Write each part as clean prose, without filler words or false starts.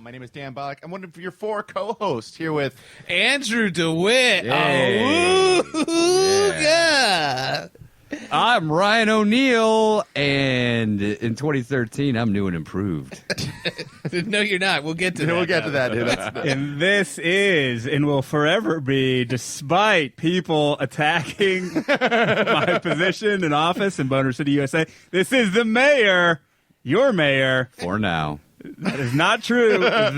My name is Dan Bollock. I'm one of your 4 co-hosts here with Andrew DeWitt. Yay. Yeah. I'm Ryan O'Neill, and in 2013, I'm new and improved. No, you're not. We'll get to that. We'll get to that, dude. And this is, and will forever be, despite people attacking my position in office in Boner City, USA, this is the mayor, your mayor. For now. That is not true. The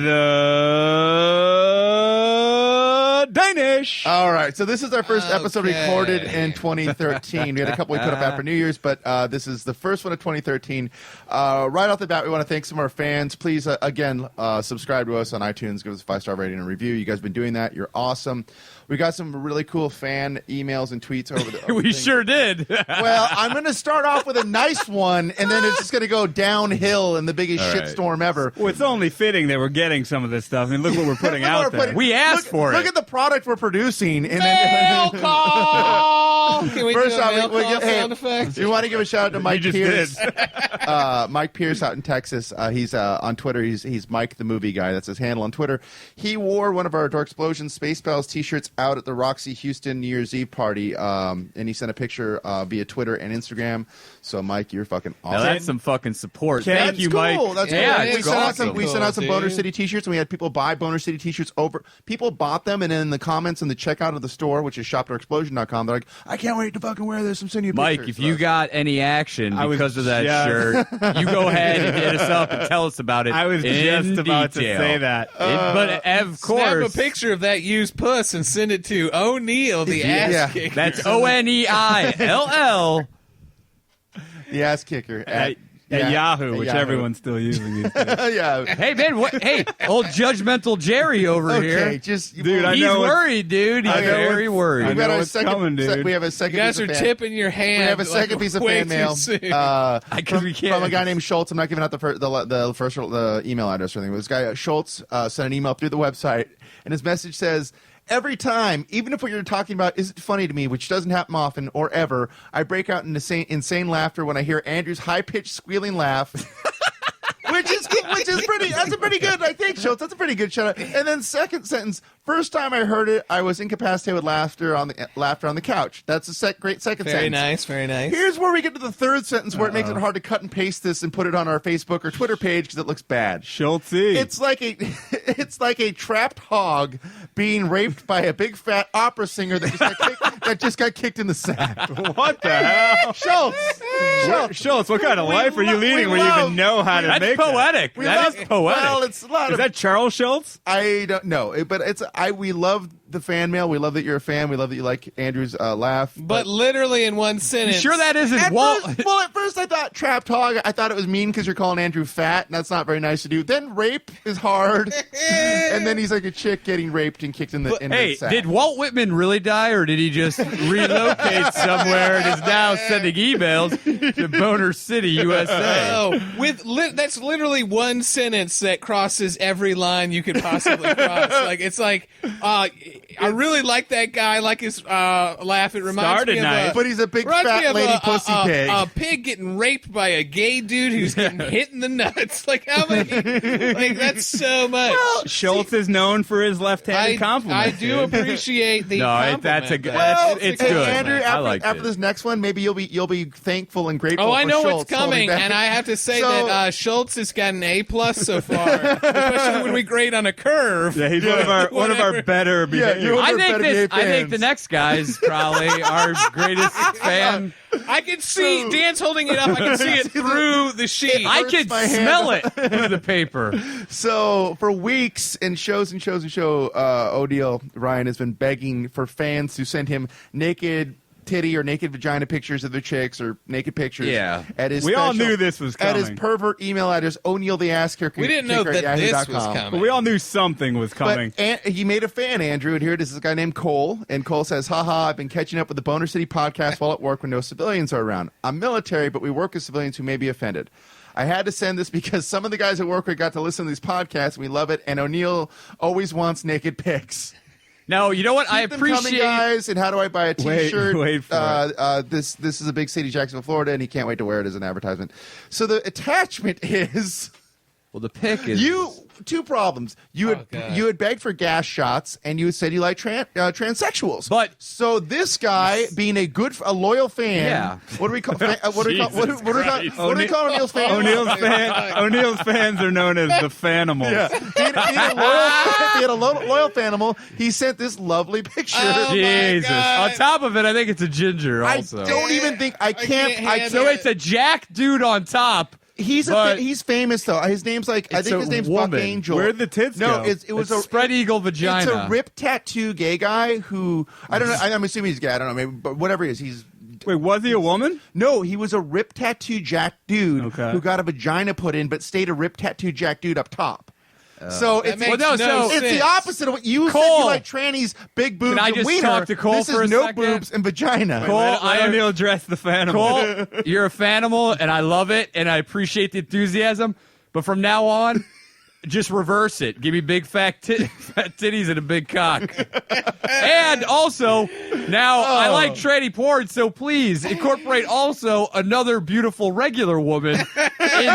Danish. All right, so this is our first episode Okay. recorded in 2013. We had a couple we put up after New Year's, but this is the first one of 2013. Right off the bat, we want to thank some of our fans. Please, again, subscribe to us on iTunes. Give us a 5-star rating and review. You guys have been doing that. You're awesome. We got some really cool fan emails and tweets over the We sure did. Well, I'm going to start off with a nice one, and then it's just going to go downhill in the biggest All right. shitstorm ever. Well, it's only fitting that we're getting some of this stuff. I mean, look what we're putting out there. We asked for it. Look at the product we're producing. And Mail call. Can we First do a off, mail we call hey, sound effect? we want to give a shout out to Mike You just Pierce. Mike Pierce out in Texas. He's on Twitter. He's Mike the Movie Guy. That's his handle on Twitter. He wore one of our Dark Explosion Space Pals t-shirts out at the Roxy Houston New Year's Eve party, and he sent a picture via Twitter and Instagram. So, Mike, you're fucking Now, awesome. that's some fucking support. That's Thank you, cool. Mike. That's yeah, cool. it's We sent out awesome. some. We sent out some Cool, Boner dude. City T-shirts, and we had people buy Boner City T-shirts over. People bought them, and then in the comments in the checkout of the store, which is shop.explosion.com, they're like, "I can't wait to fucking wear this. I'm sending you Mike, pictures." if you got any action I was because of that just- shirt, you go ahead and hit us up and tell us about it. I was in just about detail. to say that. But of Snap a course, picture of that used puss and send it to O'Neill, the ass Yeah. kicker. that's ONEILL. the ass kicker At yeah, Yahoo, at which Yahoo. everyone's still using these days. Yeah. Hey man, hey, old judgmental Jerry over Okay, here. just Dude, I He's know worried, dude. He's I know very worried. I We've got know our what's second. coming, dude. We have a second. You guys piece are of fan. tipping your hand. We have a like, second piece of way fan too mail soon. we can't. from a guy named Schultz. I'm not giving out the first email address or anything. But this guy Schultz sent an email through the website, and his message says, "Every time, even if what you're talking about isn't funny to me, which doesn't happen often or ever, I break out into insane laughter when I hear Andrew's high-pitched squealing laugh." Which is pretty. That's a pretty good. I think Schultz. That's a pretty good shout out. And then second sentence. First time I heard it, I was incapacitated with laughter on the couch. That's a great second Very sentence. nice, very nice. Here's where we get to the third sentence, where it makes it hard to cut and paste this and put it on our Facebook or Twitter page because it looks bad. Schultz. It's like a trapped hog being raped by a big fat opera singer that just got kicked in the sack. What the hell? Schultz. Schultz, what kind of life are you leading where you even know how to That's make poetic. We That love- is poetic. Well, it's a lot that? Is of. that Charles Schultz? I don't know, but we love the fan mail. We love that you're a fan. We love that you like Andrew's laugh. But literally in one sentence. Sure that isn't At Walt. first I thought trapped hog. I thought it was mean because you're calling Andrew fat, and that's not very nice to do. Then rape is hard, and then he's like a chick getting raped and kicked in the Hey, sack. did Walt Whitman really die, or did he just relocate somewhere and is now sending emails to Boner City, USA? Oh, that's literally one sentence that crosses every line you could possibly cross. Like it's like, I really like that guy. I like his laugh. It reminds Started me of nice. But he's a big reminds me fat of lady pussy pig. A pig getting raped by a gay dude who's getting hit in the nuts. Like how many? Like that's so much. Schultz is known for his left-handed I compliments. do appreciate the No, compliment. that's a good. Well, It's hey, good. Andrew, man. I like after it. this next one, maybe you'll be thankful and grateful. Oh, I for know Schultz what's coming, holding back. and I have to say So- that Schultz has got an A+ so far, especially when we grade on a curve. Yeah, he's one of our Whatever. better behaviors. you're- I We're think better this. behaved I think the fans. next guy's probably our greatest fan. I can see Dan's holding it up. I can see it through the sheet. I hurts could my hand. smell it through the paper. So for weeks and shows, O'Neill Ryan has been begging for fans to send him naked titty or naked vagina pictures of their chicks or naked pictures. Yeah. At his We all special- knew this was At his coming. pervert email address, O'Neill the ass kicker. we didn't know kicker that at this yahoo.com. was But coming. we all knew something was coming. But he made a fan, Andrew, and here it is. This guy named Cole, and Cole says, "Haha, I've been catching up with the Boner City podcast while at work when no civilians are around. I'm military, but we work with civilians who may be offended. I had to send this because some of the guys at work got to listen to these podcasts, and we love it, and O'Neill always wants naked pics. No, you know what? I Keep them coming, appreciate. guys, and how do I buy a T-shirt? Wait for This is a big city, Jacksonville, Florida, and he can't wait to wear it as an advertisement. So the attachment is Well, the pic is two problems. You had begged for gas shots, and you had said you like transsexuals. But so this guy, being a loyal fan, Yeah. What do we call? What do we call O'Neill's fans? O'Neill's fans are known as the Fanimals. Yeah. Being a loyal fanimal, he sent this lovely picture. Jesus. God. On top of it, I think it's a ginger also. I don't even think I can't. So it's a jack dude on top. He's famous though. His name's I think his name's Buck woman. Angel. Where'd the tits No, go? it was a spread eagle vagina. It's a rip tattoo gay guy who I don't know. I'm assuming he's gay. I don't know. Maybe, but whatever he is, he's. Wait, was he a woman? No, he was a rip tattoo jack dude Okay. who got a vagina put in, but stayed a rip tattoo jack dude up top. So That it's makes no, no so- it's sense. the opposite of what you said. Cole. You like trannies, big boobs, Can I and just wiener. talk to Cole this for is a no second? boobs and vagina. Cole, Let O'Neill address the Fanimal. Cole, you're a fanimal, and I love it, and I appreciate the enthusiasm. But from now on, just reverse it. Give me big fat titties and a big cock. And also, now I like tranny porn, so please incorporate also another beautiful regular woman in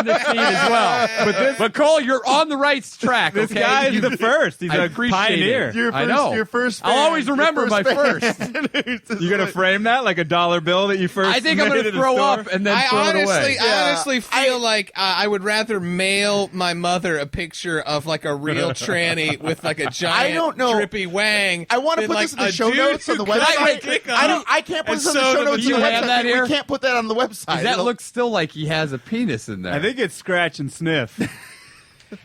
the scene as well. But Cole, you're on the right track. This okay? guy's You- the first. He's I a appreciate pioneer. it. I know. Your first I'll fan. always Your remember my fan. first. You gonna frame that like a $1 bill that you first? I think I'm made going at to a throw store? up and then I throw it away. honestly feel like I would rather mail my mother a picture of like a real tranny with like a giant don't know. drippy wang. I want to than, put this in like, the a show dude notes on the who got website. my dick on I can't put and this in the sewed show it notes You on the have website. that here? We can't put that on the website. Does that It'll- look still like he has a penis in there? I think it's scratch and sniff.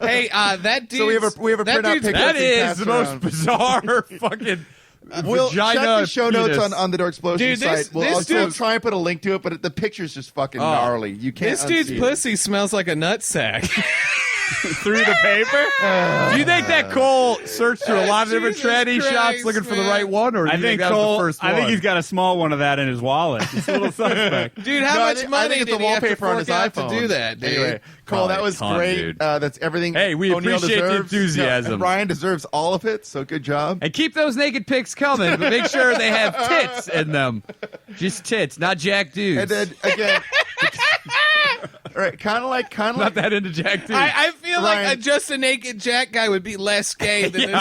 Hey, that dude. So we have a that printout dude's picture. that That's being is passed the most around. bizarre fucking We'll vagina check the show notes penis. on the Door Explosion Dude, this- site. We'll this also dude's- try and put a link to it, but the picture's just fucking gnarly. You can't. This dude's unsee it. pussy smells like a nutsack. Through the paper? Do you think that Cole searched through a lot of different Jesus tranny shots Christ, looking for the man. right one, or do I you think that was Cole. the first one? I think he's got a small one of that in his wallet. It's a little suspect. Dude, how No, I much think- I money think it's did the he have to wallpaper on his fork out iPhone to do that, dude? Anyway, Cole, Probably that was a ton, great. dude. That's everything. Hey, we O'Neill appreciate the deserves. enthusiasm. No, Ryan deserves all of it. So good job. And keep those naked pics coming, but make sure they have tits in them. Just tits, not jack dudes. And then again, all right, kind of like Not that into jack dudes. I feel Ryan- like just a naked Jack guy would be less gay than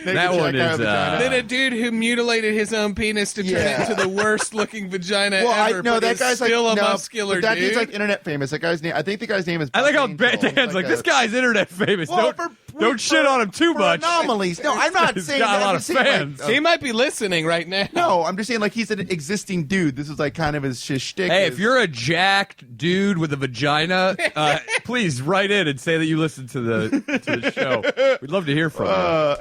That one is, than a dude who mutilated his own penis to turn it into the worst looking vagina Well, ever. no, but that is guy's still like a no, muscular but that dude. dude's like internet famous. That guy's name, I think the guy's name is. I like how Buck Angel. Dan's like, this guy's internet famous. Well, Don't shit on him too for much. anomalies. No, I'm not He's saying got a that. lot I'm of just saying, fans. Like, He might be listening right now. no, I'm just saying like he's an existing dude. This is like kind of his shtick. Hey, is- if you're a jacked dude with a vagina, please write in and say that you listen to the show. We'd love to hear from you.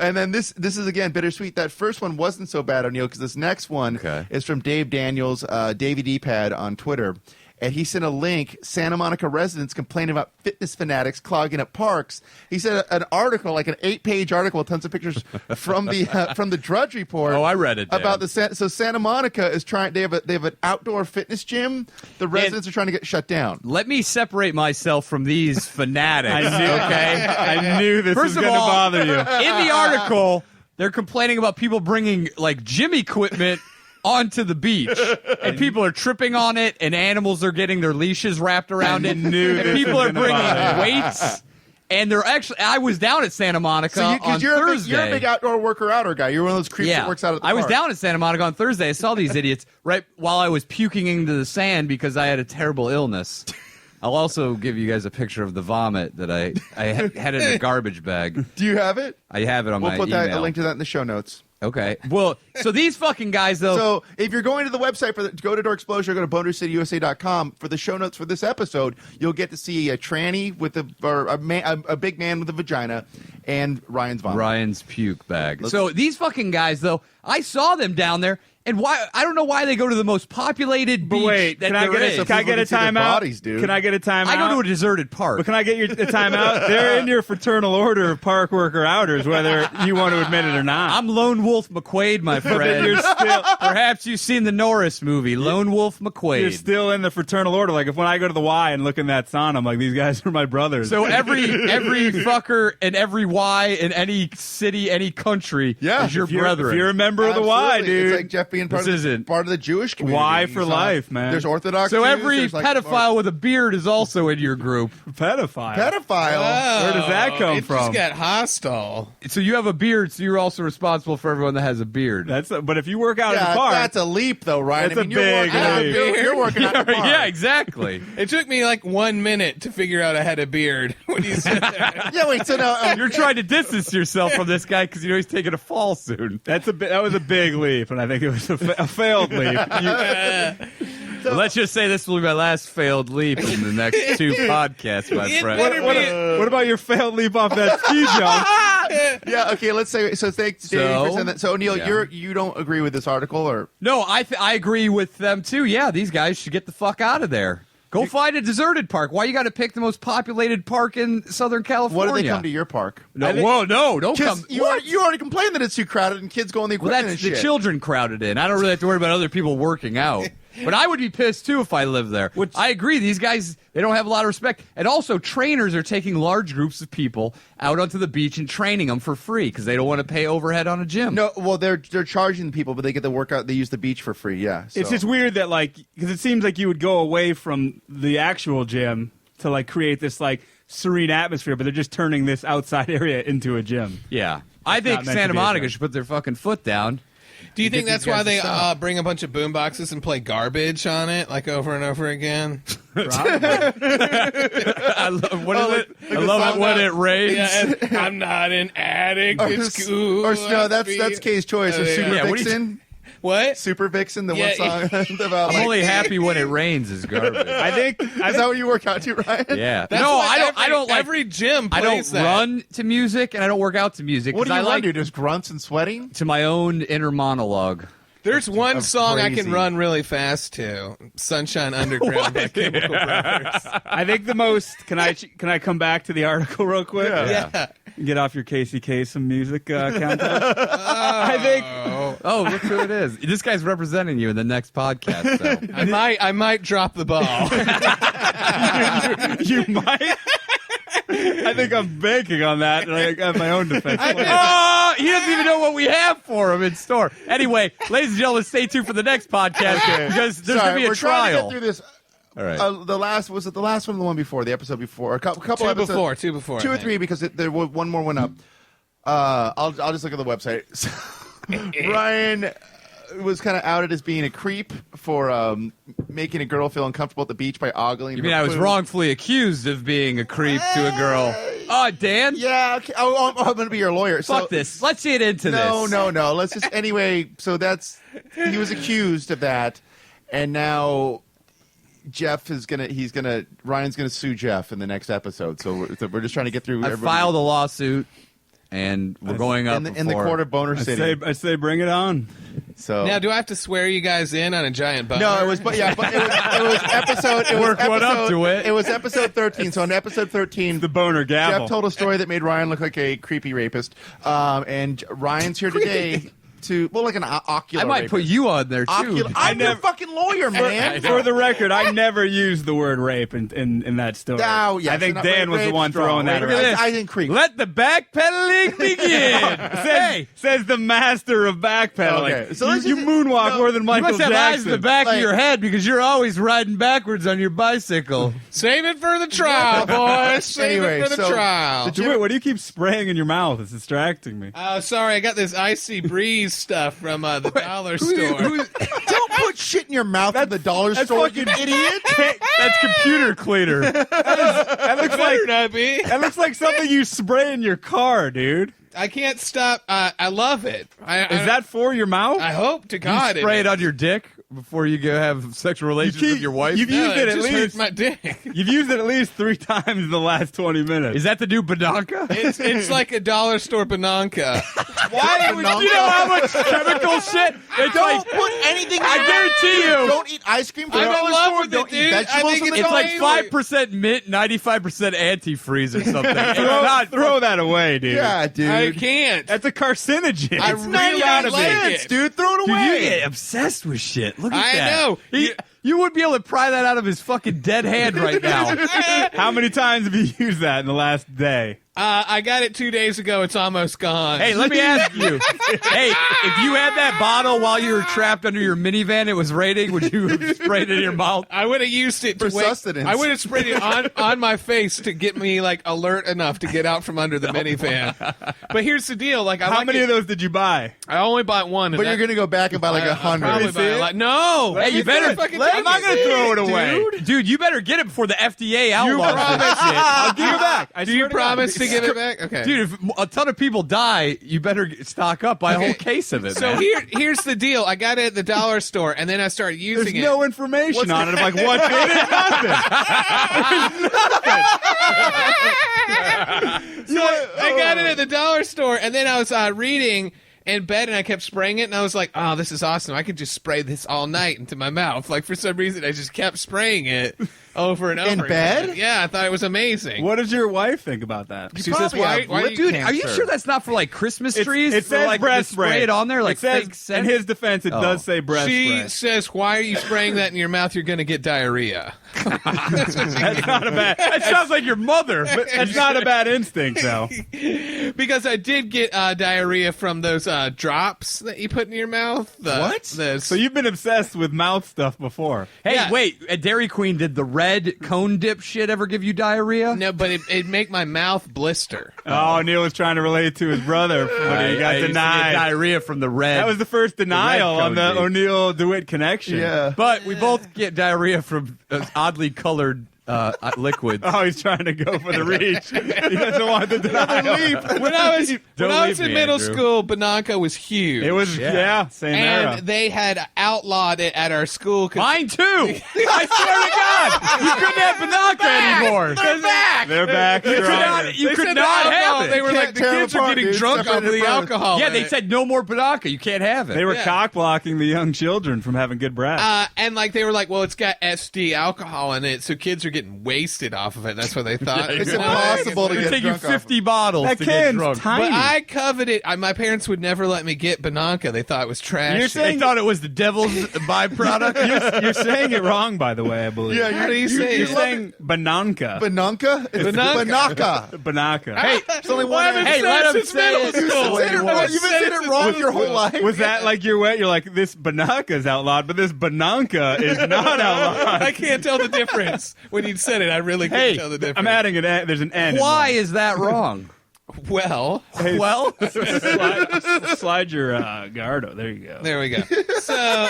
And then this is again bittersweet. That first one wasn't so bad, O'Neill, because this next one is from Dave Daniels, Davey D-Pad on Twitter. And he sent a link, Santa Monica residents complaining about fitness fanatics clogging up parks. He said an article, like an 8-page article with tons of pictures from the Drudge Report. Oh, I read it, Dan. About so Santa Monica is trying, they have an outdoor fitness gym. The residents are trying to get shut down. Let me separate myself from these fanatics, okay? I knew this First was of going to all, bother you. In the article, they're complaining about people bringing like gym equipment onto the beach, and people are tripping on it, and animals are getting their leashes wrapped around it, knew and this people was are gonna bringing bother you. weights. And they're actually, I was down at Santa Monica So on Thursday. you're a big outdoor worker-outer guy. You're one of those creeps that works out at the I was park. down at Santa Monica on Thursday. I saw these idiots right while I was puking into the sand because I had a terrible illness. I'll also give you guys a picture of the vomit that I had in a garbage bag. Do you have it? I have it on We'll my put email. a link to that in the show notes. Okay. Well, so these fucking guys, though. So if you're going to the website go to Door Explosion, go to BonerCityUSA.com for the show notes for this episode. You'll get to see a tranny with a big man with a vagina and Ryan's vomit. Ryan's puke bag. So these fucking guys, though, I saw them down there, and why? I don't know why they go to the most populated But beach wait, that can I there get is. a, can I get a People can see their timeout? bodies, dude. Can I get a timeout? I go to a deserted park. But can I get your a timeout? They're in your fraternal order of park worker outers, whether you want to admit it or not. I'm Lone Wolf McQuaid, my friend. You're still Perhaps you've seen the Norris movie, Lone Wolf McQuaid. you're still in the fraternal order. Like if when I go to the Y and look in that sauna, I'm like, these guys are my brothers. So every fucker and every Y in any city, any country Yeah, is your if you're, brethren. if you're a member of the Y, Absolutely. dude. It's like Jeff being part This of isn't- part of the Jewish community. Why for So, life, man? There's Orthodox. So Jews, every there's, like, pedophile with a beard is also in your group. Pedophile. pedophile. Where does that come it from? just got hostile. So you have a beard, so you're also responsible for everyone that has a beard. But if you work out in Yeah, the park, that's a leap, though, Ryan. That's I mean, a you're big working out- leap. You're working out the park. Yeah, exactly. It took me like 1 minute to figure out I had a beard when you said that. Yeah, wait. So now, You're trying to distance yourself from this guy because you know he's taking a fall soon. that was a big leap, and I think it was a failed leap. Well, let's just say this will be my last failed leap in the next 2 podcasts, my It friend. better be- What about your failed leap off that ski jump? yeah. Okay. Let's say. So thanks, Dave, for So? saying that. So Neil, Yeah. you don't agree with this article, or No, I agree with them too. Yeah, these guys should get the fuck out of there. Go find a deserted park. Why you got to pick the most populated park in Southern California? what do they come to your park? No, whoa, no, don't come. You already complained that it's too crowded and kids go on the Well, equipment that's and the shit. children crowded in. I don't really have to worry about other people working out. But I would be pissed too if I lived there. I agree. These guys, they don't have a lot of respect. And also, trainers are taking large groups of people out onto the beach and training them for free because they don't want to pay overhead on a gym. No, well, they're charging people, but they get the workout. They use the beach for free. Yeah, It's so. just weird that because it seems like you would go away from the actual gym to create this serene atmosphere, but they're just turning this outside area into a gym. Yeah. I think not meant to Santa be a Monica gym. should put their fucking foot down. Do you think Get that's these why guys to they stop. bring a bunch of boom boxes and play garbage on it over and over again? I love, what is it? I love it when it rains. Yeah, and I'm not an addict. It's cool. Or no, that's Kay's choice. Or yeah. Super Yeah, what do you- Vixen. What? Super Vixen, the Yeah, one song about. I'm only happy when it rains is garbage. I think Is that what you work out to, Ryan? Yeah. That's No, why I don't like. every gym I plays don't that. run to music and I don't work out to music. What do 'cause you I like do? Just grunts and sweating? to my own inner monologue. There's one Of song I crazy. can run really fast to. Sunshine Underground by Chemical Brothers. I think the most. Can I come back to the article real quick? Yeah. Get off your Casey Kasem music countdown. I think Oh, look who it is. This guy's representing you in the next podcast. So. I might drop the ball. you might. I think I'm banking on that, and I have my own defense. Oh, he doesn't even know what we have for him in store. Anyway, ladies and gentlemen, stay tuned for the next podcast because there's going to be a we're trying to trial. get through this. All right. The last was it the last one or the one before? The episode before? A couple two episodes. before. Two I or think. three because there was one more went up. I'll just look at the website. Ryan was kind of outed as being a creep for making a girl feel uncomfortable at the beach by ogling. You mean her I was food. wrongfully accused of being a creep to a girl? Oh, Dan? Yeah, okay. I'm going to be your lawyer. Fuck this. Let's get into this. No. Let's just anyway. So he was accused of that, and now Ryan's gonna sue Jeff in the next episode. So we're just trying to get through. I everybody. filed a lawsuit, and we're going up in the court of Boner City. I say bring it on. So Now, do I have to swear you guys in on a giant boner? no, it was it was episode. It was Work one up episode, to it. It was episode 13. So on episode 13, The boner gavel. Jeff told a story that made Ryan look like a creepy rapist. And Ryan's here today to like an ocular. I might rapist. put you on there, too. I'm your never- fucking lawyer, man. For the record, I never used the word rape in that story. Oh, yes, I think not Dan was the rape one strong. throwing that Rape- Look at around. this. I didn't creep. Let the backpedaling begin. Hey, Says the master of backpedaling. Okay, so you, let's you just- moonwalk no, more than you Michael must have eyes in the Jackson. back of Like- your head because you're always riding backwards on your bicycle. Save it for the trial, boys. Save Anyway, it for the so- trial. Wait, what do you keep spraying in your mouth? It's distracting me. Oh, sorry, I got this icy breeze stuff from the dollar store. Don't put shit in your mouth at the dollar that's store, fucking- you idiot. That's computer cleaner. That looks like Better not be. that looks like something you spray in your car, dude. I can't stop. I love it. Is that for your mouth? I hope to God Spray it is. on your dick before you go have sexual relations keep- with your wife. you've No, used it at just least. hurts my dick. You've used it at least 3 times in the last 20 minutes. Is that the new Badonka? It's like a dollar store bananka. Why would you know how much chemical shit? It's Don't like put anything. I guarantee you. Don't eat ice cream. From I'm the in dollar love store. with it, Don't eat dude. I vegetables think from the it's dollar It's like amazing. 5% mint, 95% antifreeze or something. It's throw, not throw that away, dude. Yeah, dude. I can't. That's a carcinogen. I It's really gotta like be. it. dude. Throw it Dude, away. you get obsessed with shit. Look at I that. know. You would be able to pry that out of his fucking dead hand right now. How many times have you used that in the last day? I got it 2 days ago. It's almost gone. Hey, let me ask you. Hey, if you had that bottle while you were trapped under your minivan, it was raining, would you have sprayed it in your mouth? I would have used it For to wake, sustenance. I would have sprayed it on my face to get me like alert enough to get out from under the minivan. But here's the deal: like, How many of those did you buy? I only bought one. But you're going to go back and buy like 100. Probably buy a lot. No. Hey, you better. I'm not going to throw it away. Dude, you better get it before the FDA outlaws this shit. I'll give it back. I Do you swear to God. promise to give it back? Okay. Dude, if a ton of people die, you better stock up, buy a whole case of it, So man. here's the deal. I got it at the dollar store, and then I started There's using it. no information on it. I'm like, what's in it? Nothing. I got it at the dollar store, and then I was reading in bed, and I kept spraying it, and I was like, oh, this is awesome. I could just spray this all night into my mouth. Like, for some reason, I just kept spraying it over and over In again. bed? Yeah, I thought it was amazing. What does your wife think about that? She says, why are you... Dude, are you sure that's not for like Christmas trees? It For, says like, breath to spray spray. it on there like it says, fake scent? in his defense, it does say breath She spray. says, why are you spraying that in your mouth? You're going to get diarrhea. That's not a bad. That sounds like your mother. That's not a bad instinct, though. Because I did get diarrhea from those drops that you put in your mouth. What? So you've been obsessed with mouth stuff before. Hey, Yeah. wait, at Dairy Queen, did the red cone dip shit ever give you diarrhea? No, but it'd make my mouth blister. Oh, Neil was trying to relate to his brother, but he got I used to get denied. diarrhea from the red. That was the first denial red on the cone dip. O'Neill DeWitt connection. Yeah. But we both get diarrhea from oddly colored liquids. Oh, he's trying to go for the reach. He doesn't want the denial. When I was leave in me, middle Andrew. school, Bananca was huge. It was, yeah, same era. and they had outlawed it at our school. Mine too. I swear to God, you couldn't have Bananca anymore. They're back. They're back. You could stronger. not, you They could said not the alcohol, have it. They were Can't like, the tear kids them are apart, getting dude. drunk Stuff off in of your the mouth. alcohol. Yeah, in they it. said no more Bananca. You can't have it. They were Yeah. cock blocking the young children from having good breath. And like they were like, well, it's got SD alcohol in it, so kids are getting wasted off of it. That's what they thought. Yeah, It's you're impossible to It'd get take you drunk off. 50 bottles That to get can's drunk. tiny. But I coveted. My parents would never let me get Bananca. They thought it was trash. You're They saying thought it was the devil's byproduct. you're saying it wrong, by the way, I believe. Yeah, How do you say You're it? saying bananka. Bananca? It's Bananca. Banaka. Banaka. Hey, It's only Well, I one. haven't Hey, said let it him since say middle it. school. You've been saying it wrong your whole life. Was that like your way? You're like, this banaka's outlawed, but this bananka is not outlawed. I can't tell the difference. When you said it, I really couldn't Hey, tell the difference. I'm adding an N. There's an N. in why mine. is that wrong? Well, Well, Slide your Gardo. There you go. there we go. So,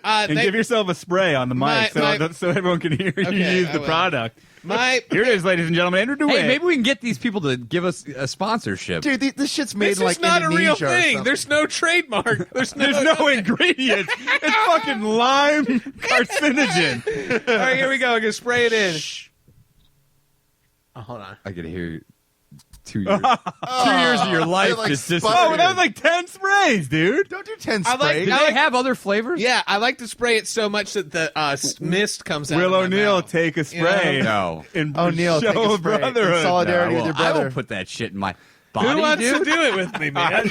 And give yourself a spray on the mic so everyone can hear you Okay, use I the will. product. my Here it is, ladies and gentlemen. Andrew DeWitt. hey, maybe we can get these people to give us a sponsorship. Dude, this shit's made this in like is not a real Indonesia or thing. something. There's no trademark. There's There's no ingredients. It's fucking lime carcinogen. All right, here we go. I'm gonna spray it in. Oh, hold on. I could hear you. 2 years. 2 years of your life like just sputtered. disappeared. Oh, that was like 10 sprays, dude. Don't do 10 I like- sprays. Do they have other flavors? Yeah, I like to spray it so much that the mist comes out. Will of my O'Neill mouth. take a spray? No. In O'Neill, take show a of spray. brotherhood. In solidarity with your I brother. won't put that shit in my body, Who wants dude. to do it with me, man?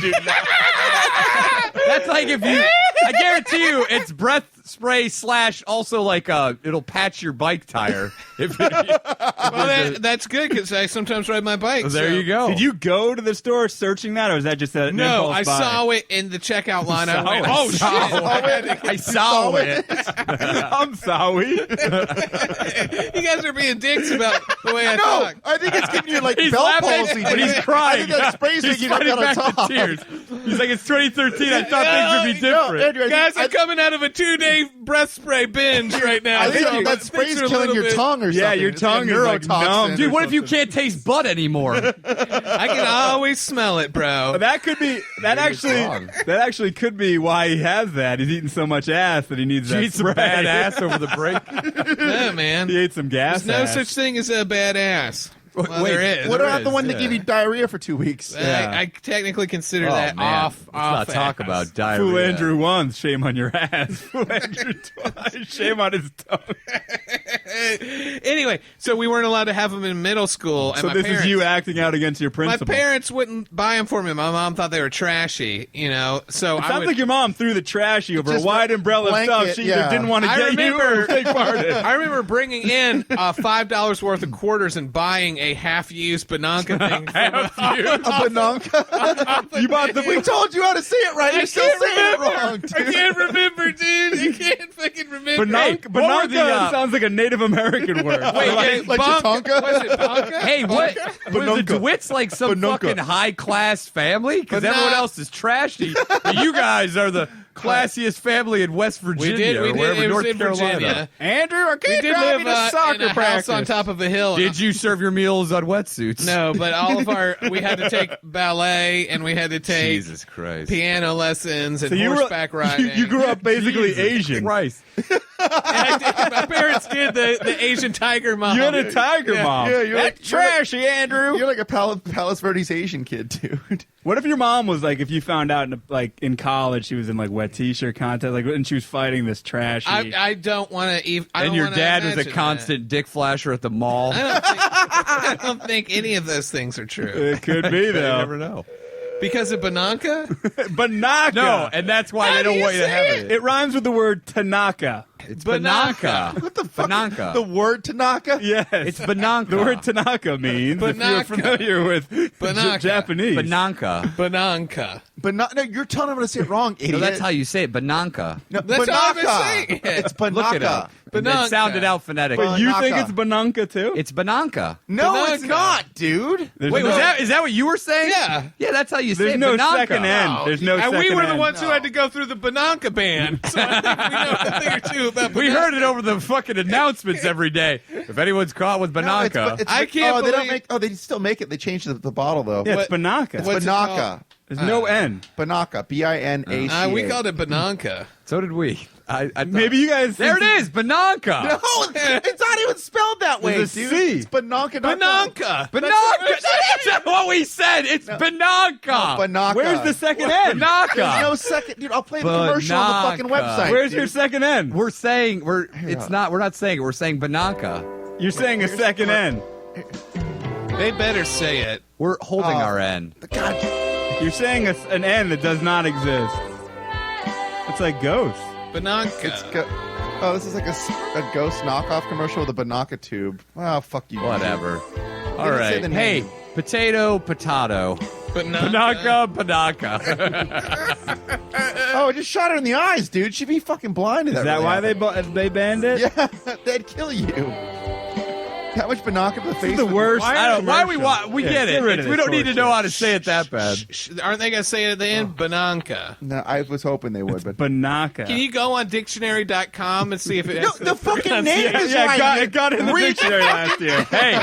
That's like if you. I guarantee you, it's breath spray / also like it'll patch your bike tire. Well, that's good because I sometimes ride my bike. There so- you go. Did you go to the store searching that, or was that just an No, impulse I buy? saw it in the checkout line. I Saw went, it. oh, shit. I saw it. I'm sorry. You guys are being dicks about the way I No, talk. I think it's giving you like He's bell laughing, palsy. but he's crying. I think that spray's He's making you fighting gotta back talk. the tears. He's like, it's 2013. I thought things would be No, different. Andrew, I Guys, think, I'm coming out of a 2-day breath spray binge right now. I think so that spray's things are a killing little your bit- tongue or something. Yeah, your It's like tongue is like neurotoxin numb. or Dude, what if you something. can't taste butt anymore? I can always smell it, bro. That could be. That actually could be why he has that. He's eating so much ass that he needs that Eat some spray. bad ass over the break. No, man. He ate some gas. There's no ass. such thing as a bad ass. Well, Wait, there is. What There about the is, one that yeah. gave you diarrhea for 2 weeks? Yeah. I technically consider Oh, that man. off. Let's not talk ass. about diarrhea. Fool Andrew once, shame on your ass. Fool Andrew twice, shame on his tongue. Anyway, so we weren't allowed to have them in middle school, and So my this parents, is you acting out against your my principal. parents wouldn't buy them for me. My mom thought they were trashy, you know. So It I sounds would, like your mom threw the trashy over a Just wide umbrella blanket, stuff. She either yeah. didn't want to I get you remember- or take part in. I remember bringing in $5 worth of quarters and buying a half-used Bananka thing. A bananka? You bought the. We told you how to say it right. You're still saying it wrong, I dude. can't remember, dude. I can't fucking remember. Bananka, what were the, sounds like a Native American word. Wait, Like Bonka? Tatanka? Was it Bonka? Hey, what? Were the Banunka. DeWitts like some Banunka. fucking high-class family? Because But everyone not- else is trashy. But you guys are the classiest family in West Virginia We or did. wherever, It was North in Carolina. Virginia. Andrew, I We can't did drive live you to soccer in a practice. house on top of a hill. Did you serve your meals on wetsuits? No, but all of we had to take ballet and we had to take Jesus Christ. piano lessons and So you horseback riding. You grew up basically Jesus Asian. Christ. And my parents did the Asian tiger mom. You had a tiger mom. Yeah, you're That's like- trashy, Andrew. You're like a Palos Verdes Asian kid, dude. What if your mom was like, if you found out in college she was in like wet t-shirt contest, like, and she was fighting this trashy. I don't want to even. And your dad was a constant dick flasher at the mall. I don't think any of those things are true. It could be You though. never know. Because of Bananka? Banaka. No, and that's why they do don't you want you to say have it? it. It rhymes with the word Tanaka. It's Bananka. Bananka. What the fuck? Bananka. The word Tanaka? Yes. It's Bananka. The word Tanaka means, if you're Banaka. familiar with Banaka. Japanese. Bananka. Bananka. But no, you're telling him to say it wrong, idiot. No, that's how you say it. Bananka. No, That's how I've been Banaka. saying it. It's Banaka. Look it up. Bananka. It sounded out phonetically. But you think Banaka. it's Bananka too? It's Bananka. No, it's Banaka. not, dude. There's Wait, no, is that what you were saying? Yeah. Yeah, that's how you say There's it. no Bananka. second end. There's no And second we were the end. ones who had to go through the Bananka ban. So I think we know a thing or two about We Bananka. heard it over the fucking announcements every day. If anyone's caught with No, Bananka, I can't Oh, they don't believe- make. Oh, they still make it. They changed the bottle though. Yeah, it's What- Banaka. what's it Banaka. called? There's no N. Banaka. Binaca. We called it Bananka. so did we. I thought- Maybe you guys. There think it is, Bananka. No, it's not even spelled that way, There's a dude. C. It's Banaka. Bananka. Bananka. That's what we said. It's Bananka. Banaka. Where's the second N? There's Bananka. no second, dude. I'll play the commercial on the fucking Banaka. website. Where's dude. your second N? We're saying it's not. We're not saying it. We're saying Bananka. You're saying a second N. They better say it. We're holding Oh. our end. God. You're saying an N that does not exist. It's like ghost. Bananka. Oh, this is like a ghost knockoff commercial with a Banaka tube. Oh, fuck you. Whatever. All didn't say right. the Hey, name. potato. Bananka. Bananka. Oh, I just shot her in the eyes, dude. She'd be fucking blind. Is that why they banned it? Yeah, they'd kill you. How much Banaka to the face? This is the would- worst. I don't. Why we commercial. we Yeah, get it. rid of We this don't need to know horseshit. how to say it that bad. Aren't they going to say it at the end? Bananka. No, I was hoping they would, but Banaka. Can you go on dictionary.com and see if it no, has the fucking name is Yeah, right. it got in the Read- dictionary last year. Hey,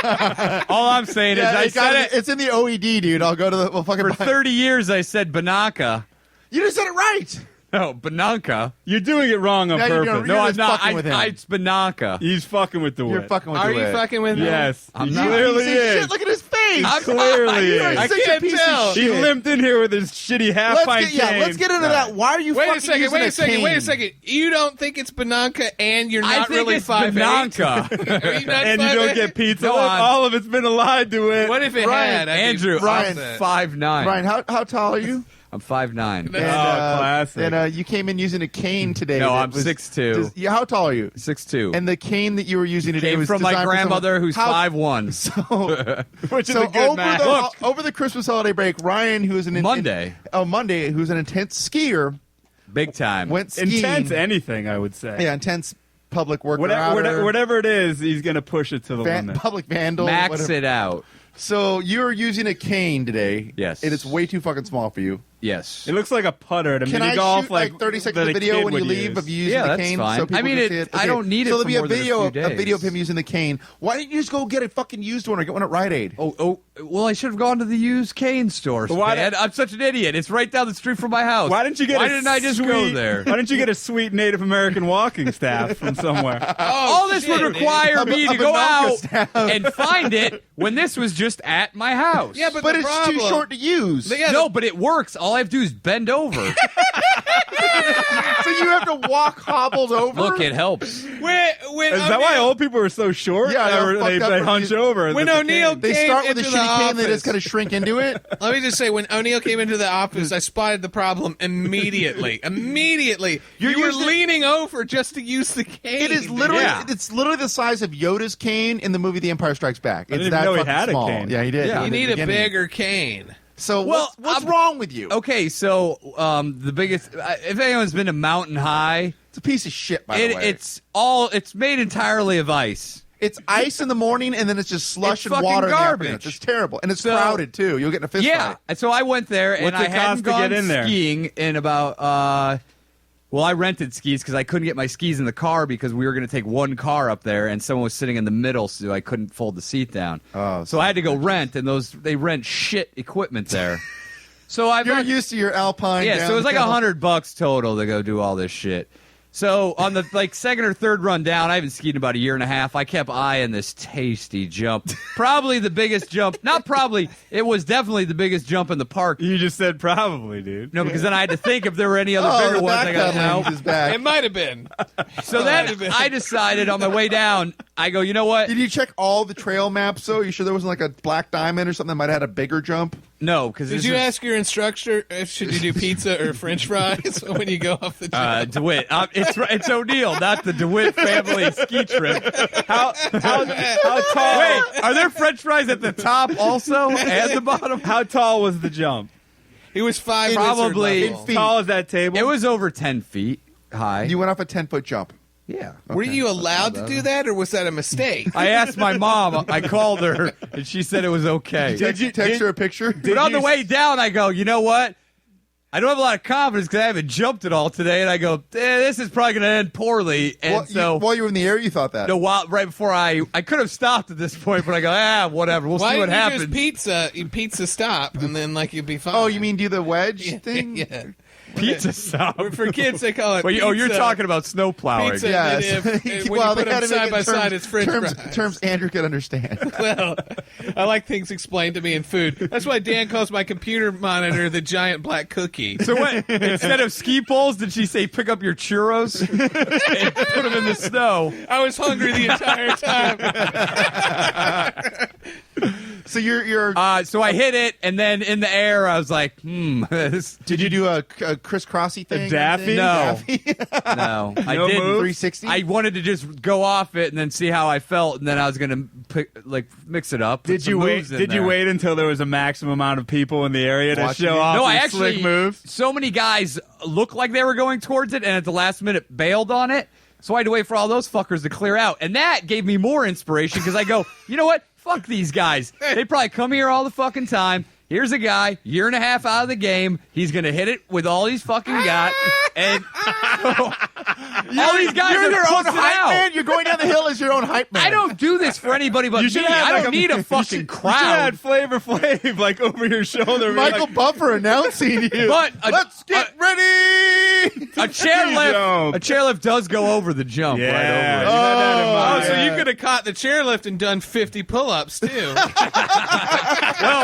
all I'm saying is Yeah, I it got said it. it It's in the OED, dude. I'll go to the. We'll fucking. for buy it. 30 years. I said Banaka. You just said it right. No, Bananka. You're doing it wrong on No, you're purpose. doing- No, You're I'm just not. fucking with him. It's Banaka. He's fucking with the You're wit. fucking with Are the you way. fucking with me? Yes, I'm he not. clearly Say is. shit, look at his face. I'm Clearly You're is. I such a can't piece tell. of He shit. limped in here with his shitty half-pint cane. Let's get into that. Why are you Wait fucking a second. using Wait a second. cane? Wait a second. You don't think it's Bananka and you're I not think really it's 5'8"? Bananka. Are you not And you don't 5'8"? get pizza. Go Look, on. all of it's been lied to it. What if it Ryan, had? I'd be Andrew, Ryan. I'm upset. 5'9". Brian, how tall are you? I'm 5'9". And, classic. And you came in using a cane today. No, that I'm was- 6'2". Yeah, how tall are you? 6'2". And the cane that you were using today Came was from my designed for grandmother, someone- who's How- 5'1". So, Which is so a good over math. the Look, over the Christmas holiday break, Ryan, who is an Monday. Monday, who's an intense skier, Big time. went skiing. intense anything, I would say. Yeah, intense public worker. Whatever it is, he's going to push it to the limit. public vandal. Max whatever. it out. So you're using a cane today. Yes. It is way too fucking small for you. Yes. It looks like a putter to Can mini I golf, shoot like 30 seconds that of a video kid when you would leave use. of you using Yeah, the that's cane? fine. So people I mean, can see it. I don't need it So for there'll be more a than a video, few a video of days. him using the cane. Why didn't you just go get a fucking used one or get one at Rite Aid? Oh, well, I should have gone to the used cane store. Why man. I'm such an idiot. It's right down the street from my house. Why didn't you get? Why a didn't I just sweet, go there? Why didn't you get a sweet Native American walking staff from somewhere? All this would require me to go Bananka out staff. and find it when this was just at my house. Yeah, but But the it's problem, too short to use. Yeah, no, but it works. All I have to do is bend over. So you have to walk hobbled over. Look, it helps. Is that why old people are so short? Yeah, they're they fucked up hunch over. When That's O'Neill okay. They came start with a into the shitty cane, they office. just kind of shrink into it. Let me just say, when O'Neill came into the office, I spotted the problem immediately. Immediately, you were using- leaning over just to use the cane. It is literally, Yeah. it's literally the size of Yoda's cane in the movie The Empire Strikes Back. It's didn't that even know he fucking had a small. cane. Yeah, he did. Yeah. He You did need at a the beginning. bigger cane. So Well, what's wrong with you? Okay, so the biggest. If anyone's been to Mountain High, It's a piece of shit, by the way. it's made entirely of ice. It's ice in the morning, and then it's just slush It's and water fucking in the garbage. afternoon. It's terrible, and it's So- crowded too. You'll get in a fist Yeah, fight. and so I went there, and What's I it hadn't cost to gone get in there? skiing in about. Well, I rented skis because I couldn't get my skis in the car because we were going to take one car up there, and someone was sitting in the middle, so I couldn't fold the seat down. Oh, so I had to go rent, and they rent shit equipment there. So I've You're used to your Alpine. Yeah, so it was like downhill. $100 total to go do all this shit. So on the second or third run down, I haven't skied in about a year and a half. I kept eyeing this tasty jump. Probably the biggest jump. Not probably. It was definitely the biggest jump in the park. You just said probably, dude. No, because then I had to think if there were any other Oh, bigger the ones. I got backpedaling is back. It might have been. So then I decided on my way down, I go, you know what? Did you check all the trail maps, though? You sure there wasn't like a black diamond or something that might have had a bigger jump? No, because Did you ask your instructor if should you do pizza or French fries when you go off the jump? DeWitt. It's O'Neill, not the DeWitt family ski trip. How tall? Wait, are there French fries at the top also and the bottom? How tall was the jump? He was 5 Probably- wizard level. How tall is that table? It was over 10 feet high. You went off a 10-foot jump. Yeah. Were you allowed to do that, or was that a mistake? I asked my mom. I called her, and she said it was okay. Did you text her a picture? But on the way down, I go, you know what? I don't have a lot of confidence because I haven't jumped at all today, and I go, this is probably going to end poorly. And while you were in the air, you thought that. no, right before I could have stopped at this point, but I go, whatever. We'll Why see what didn't happens. you just pizza stop, and then you'd be fine? Oh, you mean do the wedge thing? Yeah. Pizza stop. For kids, they call it Wait, pizza. you're talking about snow plowing. Pizza. Yes. And when Well, you put they had them to make side it by terms- side, it's French terms, fries. terms Andrew could understand. Well, I like things explained to me in food. That's why Dan calls my computer monitor the giant black cookie. So what? Instead of ski poles, did she say pick up your churros and put them in the snow? I was hungry the entire time. So you're. So I hit it, and then in the air, I was like, this. Did you do a crisscrossy thing? daffy? No. Daffy? No, I No didn't. move? 360? I wanted to just go off it and then see how I felt, and then I was gonna mix it up. put Did some you wait? moves in Did you there. wait until there was a maximum amount of people in the area to Watching show you? off No, I your actually slick moves? so many guys looked like they were going towards it, and at the last minute bailed on it. So I had to wait for all those fuckers to clear out, and that gave me more inspiration because I go, you know what? Fuck these guys. They probably come here all the fucking time. Here's a guy, year and a half out of the game. He's gonna hit it with all he's fucking got, and all these guys You're are your own pussing hype out. man. You're going down the hill as your own hype man. I don't do this for anybody but You me. should have I like don't need a fucking You should crowd. have had Flavor Flav over your shoulder. Michael like, Buffer announcing you. But let's get ready. A chairlift, jump. a chairlift does go over the jump right yeah, over you it. had that in Oh, mind. so you could have caught the chairlift and done 50 pull-ups, too. Well,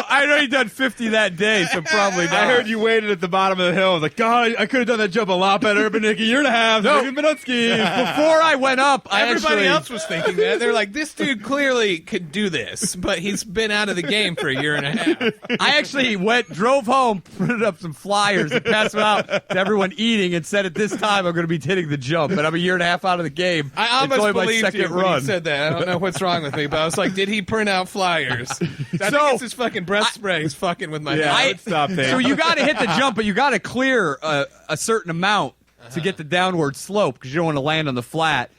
I'd already done 50 that day, so probably not. I heard you waited at the bottom of the hill. I was like, God, I could have done that jump a lot better. Been like a year and a half. No. I've been on skis. Before I went up, Everybody else was thinking that. They're like, this dude clearly could do this, but he's been out of the game for a year and a half. I actually drove home, printed up some flyers, and passed them out to everyone eating, and said at this time I'm going to be hitting the jump, but I'm a year and a half out of the game. I It's almost only my believed second you when run. you said that. I don't know what's wrong with me, but I was like, did he print out flyers? I think it's his fucking breath spray. He's fucking with my Yeah, head. I would stop there. So you got to hit the jump, but you got to clear a certain amount to get the downward slope because you don't want to land on the flat.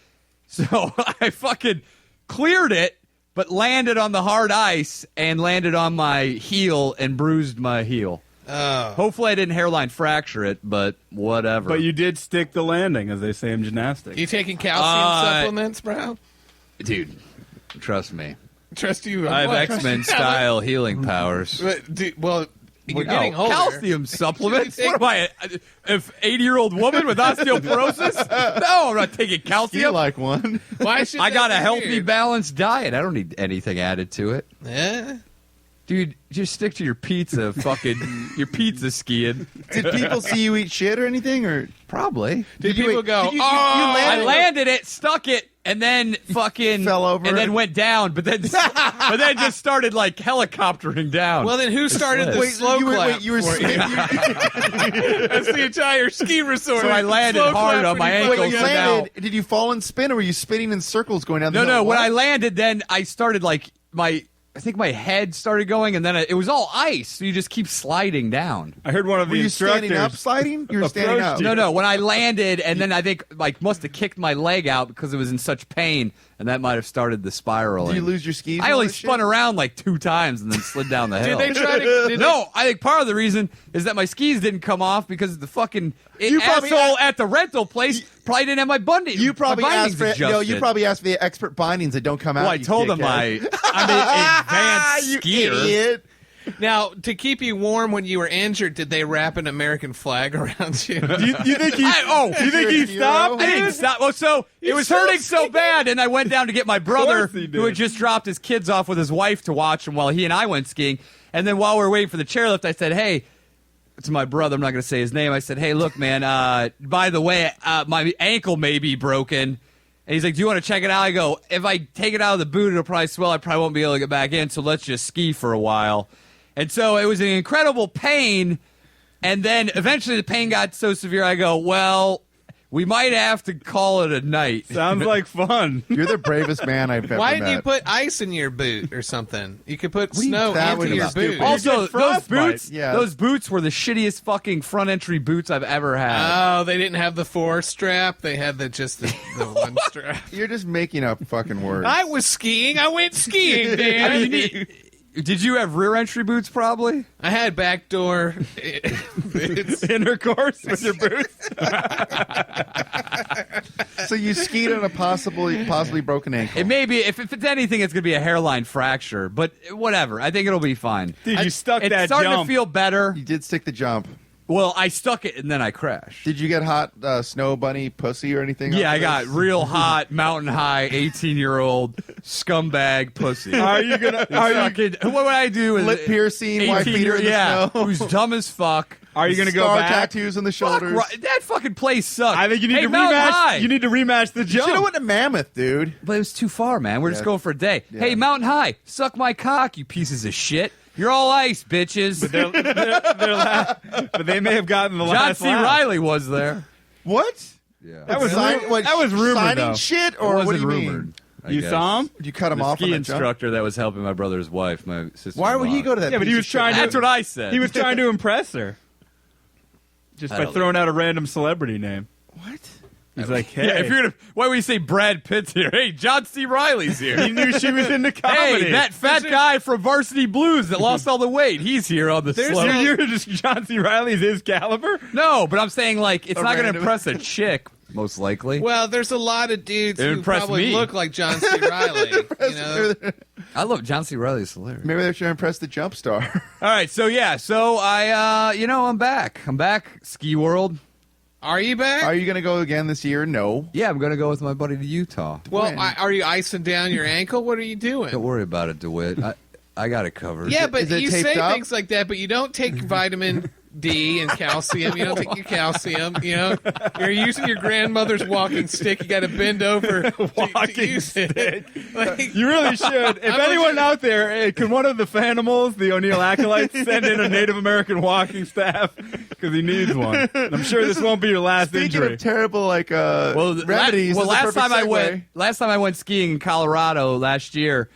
So I fucking cleared it, but landed on the hard ice and landed on my heel and bruised my heel. Oh. Hopefully I didn't hairline fracture it, but whatever. But you did stick the landing, as they say in gymnastics. You taking calcium supplements, bro? Dude, trust me. Trust you. I have what? X-Men style healing powers. Well, you're No, getting older. calcium supplements? Should you What am I, an 80-year-old woman with osteoporosis? No, I'm not taking You calcium. like one? Why should I that got a be healthy, weird? balanced diet. I don't need anything added to it. Yeah. Dude, just stick to your pizza, your pizza skiing. Did people see you eat shit or anything? Or Probably. Did people go, you I landed? landed it, stuck it, and then fucking fell over? and then went down, but then just started like helicoptering down. well, then who started the slow clap? you were for you? That's the entire ski resort. So I landed Slow hard clap on my when you ankle. Wait, you So landed. now- Did you fall and spin, or were you spinning in circles going down the hill? no. When What? I landed, then I started like I think my head started going, and then it was all ice. So you just keep sliding down. I heard one of Were the you instructors. standing up sliding? You were standing approached up. you. No. When I landed, and then I think like must have kicked my leg out because it was in such pain, and that might have started the spiral. Did you lose your skis? I and all only that spun shit? around like 2 times and then slid down the hill. Did they try to? Did No, I think part of the reason is that my skis didn't come off because the fucking You probably asshole at the rental place probably didn't have my bunding. You probably my asked bindings for no. You adjusted. probably asked for the expert bindings that don't come out. Well, I you told them dickhead. I'm an advanced You skier. idiot. Now, to keep you warm when you were injured, did they wrap an American flag around you? You think he? You think he stopped? I didn't stop. Well, so it was hurting so bad, and I went down to get my brother, course he did. who had just dropped his kids off with his wife to watch him while he and I went skiing. And then while we were waiting for the chairlift, I said, "Hey," to my brother. I'm not going to say his name. I said, "Hey, look, man. By the way, my ankle may be broken." And he's like, "Do you want to check it out?" I go, "If I take it out of the boot, it'll probably swell. I probably won't be able to get back in. So let's just ski for a while." And so it was an incredible pain. And then eventually the pain got so severe, I go, "Well, we might have to call it a night." Sounds like fun. You're the bravest man I've ever Why met. didn't you put ice in your boot or something? You could put do you- snow that into would your have boot. stupid. Also, You those get frostbite. boots, Yeah. those boots were the shittiest fucking front entry boots I've ever had. Oh, they didn't have the 4 strap. They had just the 1 strap. You're just making up fucking words. I was skiing. I went skiing, man. I mean, did you have rear entry boots? Probably. I had backdoor. It's, Intercourse with your boots. So you skied on a possibly broken ankle. It may be. If it's anything, it's gonna be a hairline fracture. But whatever. I think it'll be fine. Dude, you stuck It's that starting jump. to feel better. You did stick the jump. Well, I stuck it and then I crashed. Did you get hot snow bunny pussy or anything? Yeah, off I of got this? real hot, mountain high, 18-year-old scumbag pussy. Are you gonna? What would I do with lip piercing, white 18 feeder in the yeah, snow. who's dumb as fuck. Are you gonna go Scar back? tattoos on the Fuck, shoulders. that fucking place sucked. I think you need Hey, to Mountain High. rematch. You need to rematch the You jump. should have went to Mammoth, dude. But it was too far, man. We're just Yeah. going for a day. Yeah. Hey, Mountain High, suck my cock, you pieces of shit. You're all ice, bitches. But they may have gotten the John last C. lap. Signing was there. What? Yeah. That was That was rumored, signing though. shit, It or what wasn't do you rumored. mean? I You guess. saw him? Did you cut him The off on ski that jump? instructor that was helping my brother's wife, my sister. Why would he go to that? Yeah, but he piece was of trying shit? That's what I said. He was trying to impress her. Just I by don't throwing out a random celebrity name. What? He's like, hey. Yeah, if you're gonna, why would you say Brad Pitt's here? Hey, John C. Riley's here. He knew she was into comedy. Hey, that fat guy from Varsity Blues that lost all the weight, he's here on the slope. You're just John C. Riley's his caliber? No, but I'm saying, like, it's A not going to random- impress a chick, most likely. well, there's a lot of dudes It who impressed probably me. look like John C. Riley. You know? I love John C. Riley's hilarious. Maybe they're trying to impress the jump star. All right, so I'm back. I'm back. Ski World. Are you back? Are you going to go again this year? No. Yeah, I'm going to go with my buddy to Utah. well, when? are you icing down your ankle? What are you doing? Don't worry about it, DeWitt. I got it covered. Yeah, but Is it you taped say up? things like that, but you don't take vitamin D and calcium. You don't take your calcium. You know, you're using your grandmother's walking stick. You got to bend over to use it. Like, You really should. If I'm anyone legit- out there, can one of the Fanimals, the O'Neill acolytes, send in a Native American walking staff? Because he needs one. And I'm sure this won't be your last Speaking injury. of terrible remedies, last time I went. last time I went skiing in Colorado last year,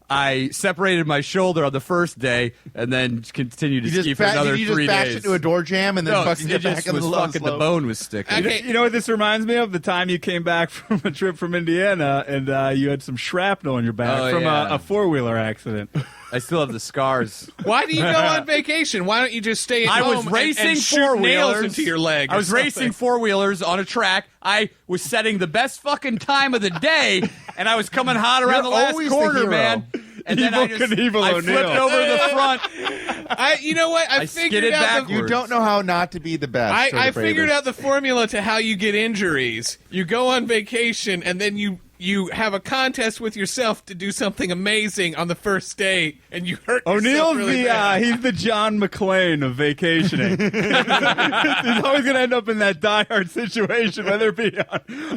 I separated my shoulder on the first day and then continued to You ski just, for another did you just 3 bash days. it to a door jam and then No, fucking it get back just on the was low fucking the slope? bone was sticking. Okay. You know what this reminds me of? The time you came back from a trip from Indiana and you had some shrapnel on your back Oh, from yeah. a four-wheeler accident. I still have the scars. why do you go on vacation? Why don't you just stay at I home was racing and shoot nails four-wheelers into your leg? I or was something? racing four-wheelers on a track. I was setting the best fucking time of the day, and I was coming hot around You're the last always the corner, hero. man. And then Evil Knievel I O'Neill. flipped over to the front. You know what? I I figured skidded out backwards. the, You don't know how not to be the best. or the I figured bravest. out the formula to how you get injuries. You go on vacation and then you you have a contest with yourself to do something amazing on the first date, and you hurt yourself O'Neill's really bad. he's the John McClane of vacationing. He's always going to end up in that diehard situation, whether it be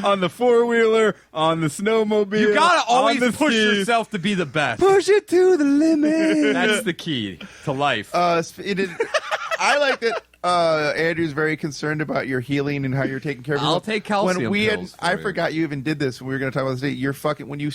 on the four-wheeler, on the snowmobile. You gotta always on the push skis. yourself to be the best. Push it to the limit. That's the key to life. I like that Andrew's very concerned about your healing and how you're taking care of yourself. I'll take calcium When we pills for I you. forgot you even did this. We were going to talk about this. You're fucking when you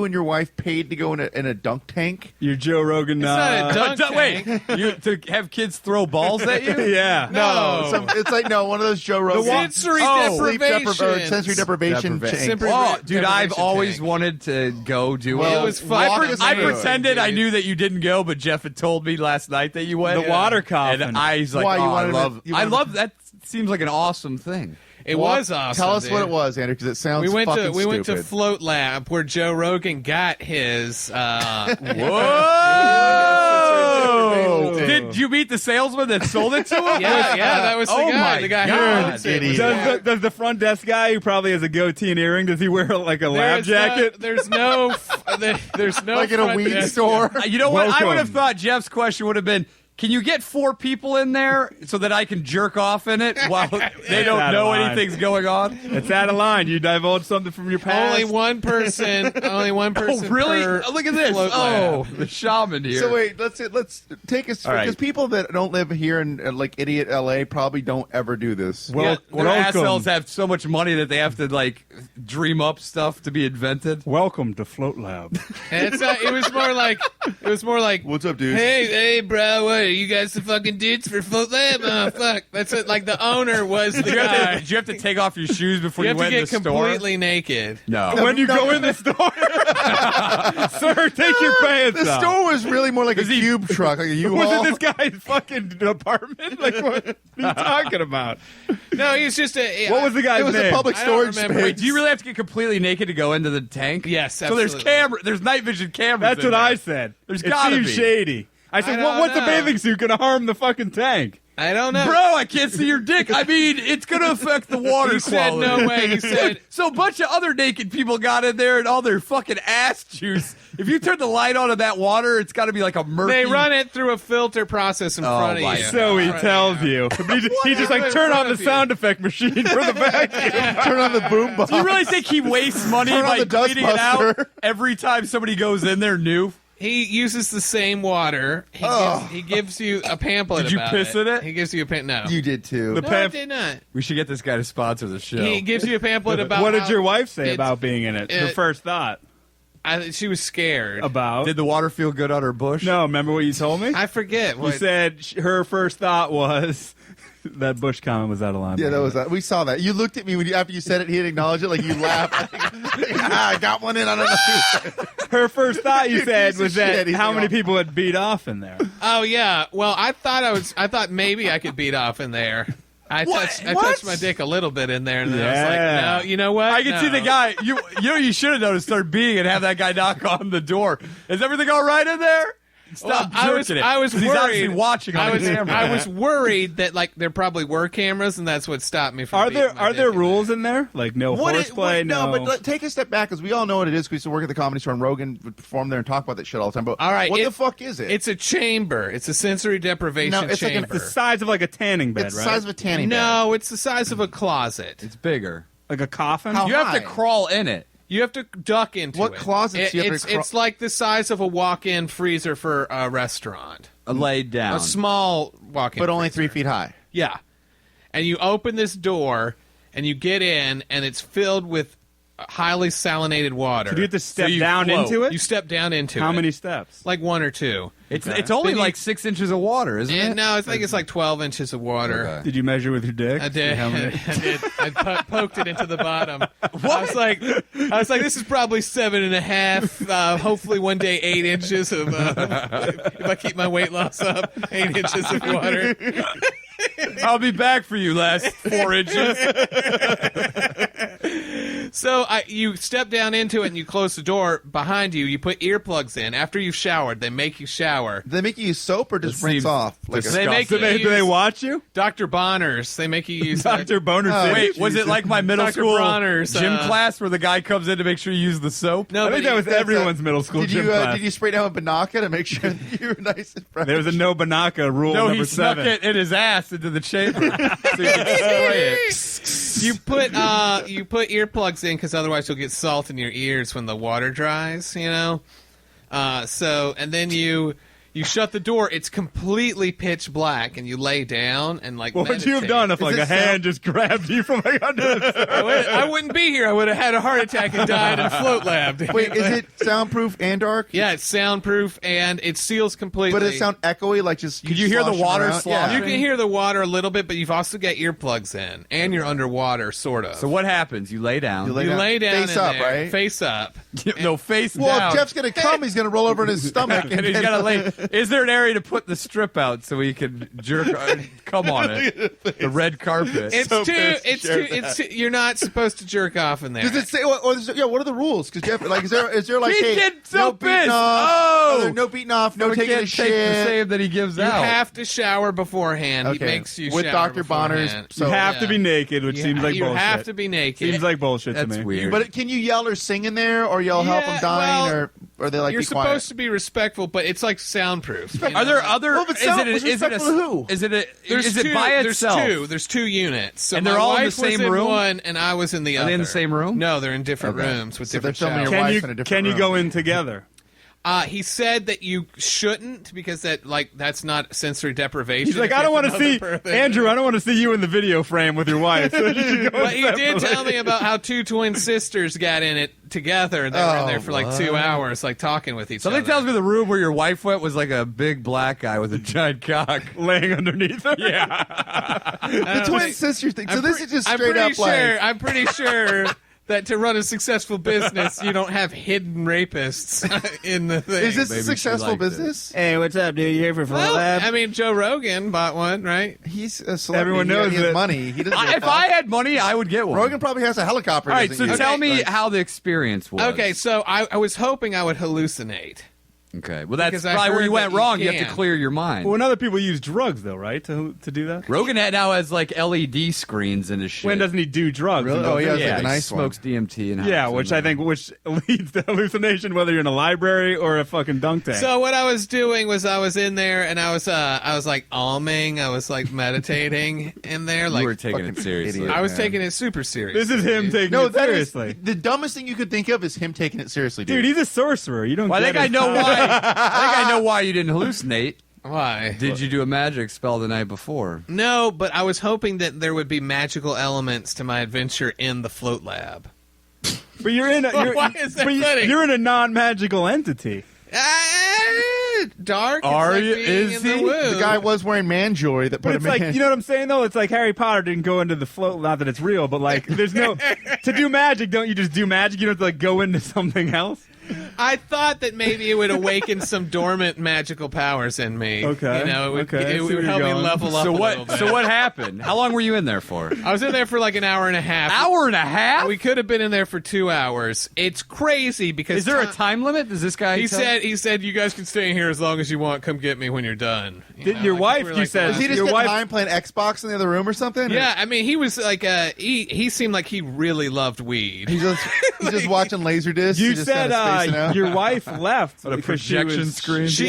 and your wife paid to go in a dunk tank. You're Joe Rogan. It's not a dunk tank. Wait, to have kids throw balls at you? Yeah. No. It's like one of those Joe Rogan Sensory sleep deprivation. sensory deprivation. Deprivation. tanks. Oh, dude, I've Deprivation always tank. wanted to go do Well, it. It was walk fun. us I through it, pretended I dude. knew that you didn't go, but Jeff had told me last night that you went. The water coffin. And I was like, Why, you oh, wanted to- I you wanted- love that. Seems like an awesome thing. It was awesome. Tell us dude. what it was, Andrew, because it sounds We went fucking to stupid. Float Lab where Joe Rogan got his. Whoa! Dude. Did you meet the salesman that sold it to him? Yeah, that was the Oh guy. my The guy God, who idiot. Does the front desk guy who probably has a goatee and earring, does he wear like a lab jacket? There's no Like in a front weed desk. store. You know what? I would have Welcome. thought Jeff's question would have been, can you get 4 people in there so that I can jerk off in it while they don't out of know line. anything's going on? It's out of line. You divulge something from your past. Only one person. Oh, really? per Look at this. float Oh, lab. the shaman here. So wait, let's take us All right. because people that don't live here in like idiot LA probably don't ever do this. Their welcome. assholes have so much money that they have to like dream up stuff to be invented. Welcome to Float Lab. And it was more like What's up, dude? Hey, bro, what are you guys the fucking dudes for Float Lab? Oh, fuck. That's it. Like the owner was the guy. Did you have to take off your shoes before You you, have to went in get the store? completely naked. No. When you go in the store, sir, take your pants The off. store was really more like a cube truck, like a U-Haul. Was it this guy's fucking apartment? Like, what are you talking about? No, he was just a. What was the guy's It was name? a public I don't storage remember. space. Wait, do you really have to get completely naked to go into the tank? Yes, So there's absolutely. there's night vision cameras. That's in what there. I said. There's it gotta seems be. shady. I said, I don't what's a know. bathing suit going to harm the fucking tank? I don't know. Bro, I can't see your dick. I mean, it's going to affect the water He said quality. no way. He said So a bunch of other naked people got in there and all their fucking ass juice. If you turn the light on in that water, it's got to be like a murky. they run it through a filter process in front of my you. So he tells you. He just like turn on the sound effect machine for the vacuum. Turn on the boom box. Do you really think he wastes money Turn on by the dust cleaning it out buster. every time somebody goes in there new? He uses the same water. He gives you a pamphlet. Did you about piss in it? He gives you a pamphlet. No, You did too. no, I did not. We should get this guy to sponsor the show. He gives you a pamphlet about. What did how your wife say it's- about being in it? Her first thought she was scared. about? Did the water feel good on her bush? No, remember what you told me? I forget You what. said her first thought was that Bush comment was out of line. Yeah, that was that. We saw that. You looked at me after you said it. He didn't acknowledge it. Like you laughed. I got one in. I don't know. Her first thought you You said piece of was that shit, he's how like, many "Oh." people had beat off in there. Oh yeah. Well, I thought maybe I could beat off in there. I touched my dick a little bit in there, and then I was Yeah. like, no, you know what? I can see the guy. You know you should have done is start being and have that guy knock on the door. Is everything all right in there? Stop Well, jerking it. I was 'Cause worried. He's obviously watching on I was, the camera. I was worried that like there probably were cameras, and that's what stopped me from. Are there beating my dick in rules in there? Like no horseplay? No, but take a step back because we all know what it is. We used to work at the Comedy Store, and Rogan would perform there and talk about that shit all the time. But All right, what the fuck is it? It's a chamber. It's a sensory deprivation No, it's like chamber. It's the size of like a tanning bed, It's right? the size of a tanning bed. No, it's the size of a closet. It's bigger. like a coffin. How You have to high? crawl in it. You have to duck into What it. closets do you have it's, to crawl- it's like the size of a walk-in freezer for a restaurant. Laid down. A small walk-in but only freezer. 3 feet high. Yeah. And you open this door, and you get in, and it's filled with highly salinated water. Do you have to step you down float. into it? You step down into it. How many steps? Like 1 or 2. It's only Then you- like 6 inches of water, isn't And it? no, I think it's like 12 inches of water. Okay. Did you measure with your dick? I did. How many? I did. I poked it into the bottom. I was like, this is probably 7.5. Hopefully, one day 8 inches of. If I keep my weight loss up, 8 inches of water. I'll be back for you last 4 inches. So you step down into it and you close the door behind you. You put earplugs in. After you've showered, they make you shower. Do they make you use soap or just That rinse seems off? Like a They make Do you they, do they use watch you? Dr. Bonner's. They make you use Dr. Boner Oh, City. Wait, was it like my middle Dr. school Bronner's, gym class where the guy comes in to make sure you use the soap? No, I think that was everyone's middle school Did gym you class. did you spray down with Banaka to make sure that you were nice and fresh? There was a no Banaka rule No, number he snuck 7. it in his ass into the chamber. So he could spray it. You put earplugs in because otherwise you'll get salt in your ears when the water dries. You know. And then you shut the door. It's completely pitch black, and you lay down and like. What would you have done if like it a hand just grabbed you from like under the I wouldn't be here. I would have had a heart attack and died in a float lab. Wait, is it soundproof and dark? Yeah, it's soundproof and it seals completely. But does it sound echoey? Like just Could you hear the sloshing water around? sloshing? You can hear the water a little bit, but you've also got earplugs in, and you're underwater, sort of. So what happens? You lay down. You you lay down face in up, there, right? face up. No, face Well, down. if Jeff's gonna come, he's gonna roll over in his stomach, and he's got to lay. Is there an area to put the strip out so he can come on it? The red carpet. It's So too. pissed to It's share too. It's too, you're not supposed to jerk off in there. Does it say? What are the rules? Because Jeff, like, is there like, He's hey, getting so no beating pissed. off, Oh! no beating off, no we taking can't a take the shit. save that he gives You out. have to shower beforehand. Okay. He makes you With shower Dr. Bonner's. beforehand. So You have to yeah. be naked, which seems like you bullshit. have to be naked. Seems like bullshit That's to me. weird. But can you yell or sing in there, or yell help Yeah, I'm dying, well, or are they like You're be quiet? supposed to be respectful, but it's like soundproof. you Are there know? other? Well, but is it respectful to who? Is it a? There's is it two, by there's itself? Two. There's two units. So And they're my all in the wife was same in room? one, and I was in the Are other. they in the same room? No, they're in different Okay. rooms with So they're different filming your showers. wife in a different Can you room. go in together? He said that you shouldn't because that's not sensory deprivation. He's like, if I don't you have want to see another person. Andrew. I don't want to see you in the video frame with your wife. So you should go But he did tell me about how two twin sisters got in it together. They were in there for like 2 hours, like talking with each Something other. tells me the room where your wife went was like a big black guy with a giant cock. laying underneath her. Yeah. the twin sister thing. So this is just I'm straight pretty up sure. like. I'm pretty sure that to run a successful business, you don't have hidden rapists in the thing. Is this Maybe a she successful liked it. business? Hey, what's up, dude? You here for Float Well, Lab? I mean, Joe Rogan bought one, right? He's a celebrity. Everyone knows he has that- money. He doesn't. If I had money, I would get one. Rogan probably has a helicopter. All right, doesn't so he? tell me Like- how the experience was. Okay, so I was hoping I would hallucinate. Okay. Well, that's Because I probably where heard you went that you wrong. You have to can. clear your mind. well, when other people use drugs, though, right, to do that? Rogan now has like LED screens in his shit. When doesn't he do drugs? Really? And Oh, goes yeah, in? it's like a he nice one. smokes DMT and Yeah, which I think leads to hallucination, whether you're in a library or a fucking dunk tank. So what I was doing was I was in there and I was like alming, I was like meditating in there, you like were taking it fucking seriously. idiot. I was man. taking it super serious. this is him taking No, it that is seriously. the dumbest thing you could think of is him taking it seriously, Dude, he's a sorcerer. You don't. Well, I get think I it. know why. I think I know why you didn't hallucinate. Why? Did you do a magic spell the night before? No, but I was hoping that there would be magical elements to my adventure in the float lab. But you're in. Why is that funny? You're in a non-magical entity. Dark. It's Are like you- being is in he? the womb. The guy was wearing man jewelry that But put it's him like, in. you know what I'm saying, though? It's like Harry Potter didn't go into the float. Not that it's real, but like, there's no to do magic. Don't you just do magic? You don't have to like go into something else. I thought that maybe it would awaken some dormant magical powers in me. Okay, You know, it would, okay, I it see would where help you're me going. level up So a little what? bit. So what happened? How long were you in there for? I was in there for like an hour and a half. Hour and a half. We could have been in there for 2 hours. It's crazy because Is there a time limit? Does this guy? He tell- said you guys can stay in here as long as you want. Come get me when you're done. Did your wife, we were you like said- the Was he last- just Your getting wife- high and playing Xbox in the other room or something? Yeah, I mean, he was like he seemed like he really loved weed. He's just watching Laserdisc. You and just said kinda spacing out. your wife left What a because she projection was- screen. She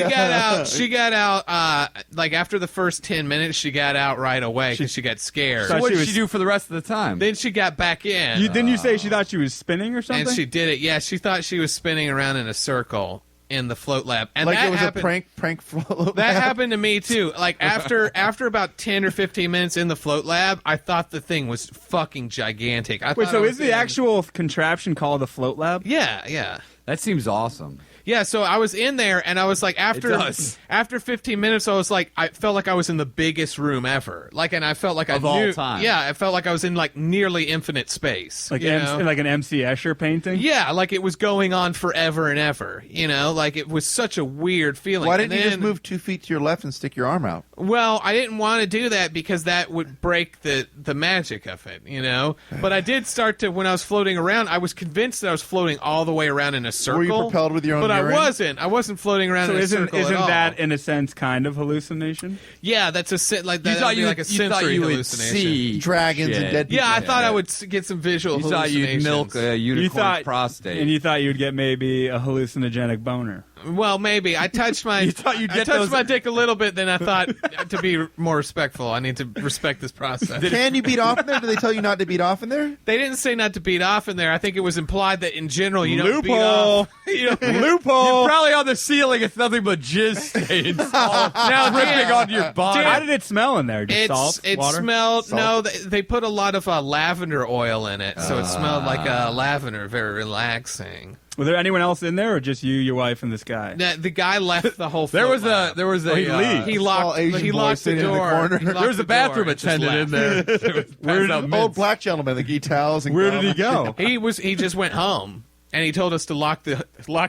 got out like after the first 10 minutes. She got out right away because she got scared. So what she did was- she do for the rest of the time? Then she got back in. Didn't you say she thought she was spinning or something? and she did it. Yeah, she thought she was spinning around in a circle in the float lab. And like that it was happened, a prank float. That happened to me too. Like after about 10 or 15 minutes in the float lab, I thought the thing was fucking gigantic. Wait, so is the actual contraption called a float lab? Yeah. That seems awesome. Yeah, so I was in there, and I was like, after 15 minutes, I was like, I felt like I was in the biggest room ever. Like, and I felt like Of I all knew, time. Yeah, I felt like I was in like nearly infinite space. Like you know? like an MC Escher painting. Yeah, like it was going on forever and ever. You know, like it was such a weird feeling. Why And didn't you just then- move 2 feet to your left and stick your arm out? Well, I didn't want to do that because that would break the magic of it, you know? But I did start to, when I was floating around, I was convinced that I was floating all the way around in a circle. Were you propelled with your own But urine? I wasn't floating around So in a isn't circle at all. that in a sense kind of hallucination? Yeah, that's like that. You thought would be like a you thought sensory you would hallucination. see Dragons shit. and dead people. Yeah, I thought I would get some visual You thought hallucinations. you'd milk a unicorn's prostate. and you thought you'd get maybe a hallucinogenic boner. Well, maybe I touched my You thought you'd I get touched those- my dick a little bit. Then I thought to be more respectful, I need to respect this process. Can you beat off in there? Did they tell you not to beat off in there? They didn't say not to beat off in there. I think it was implied that in general you don't beat Loophole. off. You don't, Loophole. You're probably on the ceiling. It's nothing but jizz stains all dripping onto your body. How did it smell in there? Just salt, it water? smelled. Salt. No, they put a lot of lavender oil in it, so it smelled like lavender, very relaxing. Was there anyone else in there, or just you, your wife, and this guy? The guy left the whole. There was float lab. a he leaves. He Small locked. Asian He boy locked the sitting in the door. corner. He locked there was the a bathroom door and just attendant in left. there. Where Passing out did- Old mints. black gentleman, the key towels. And Where did he gum. go? He just went home. And he told us to lock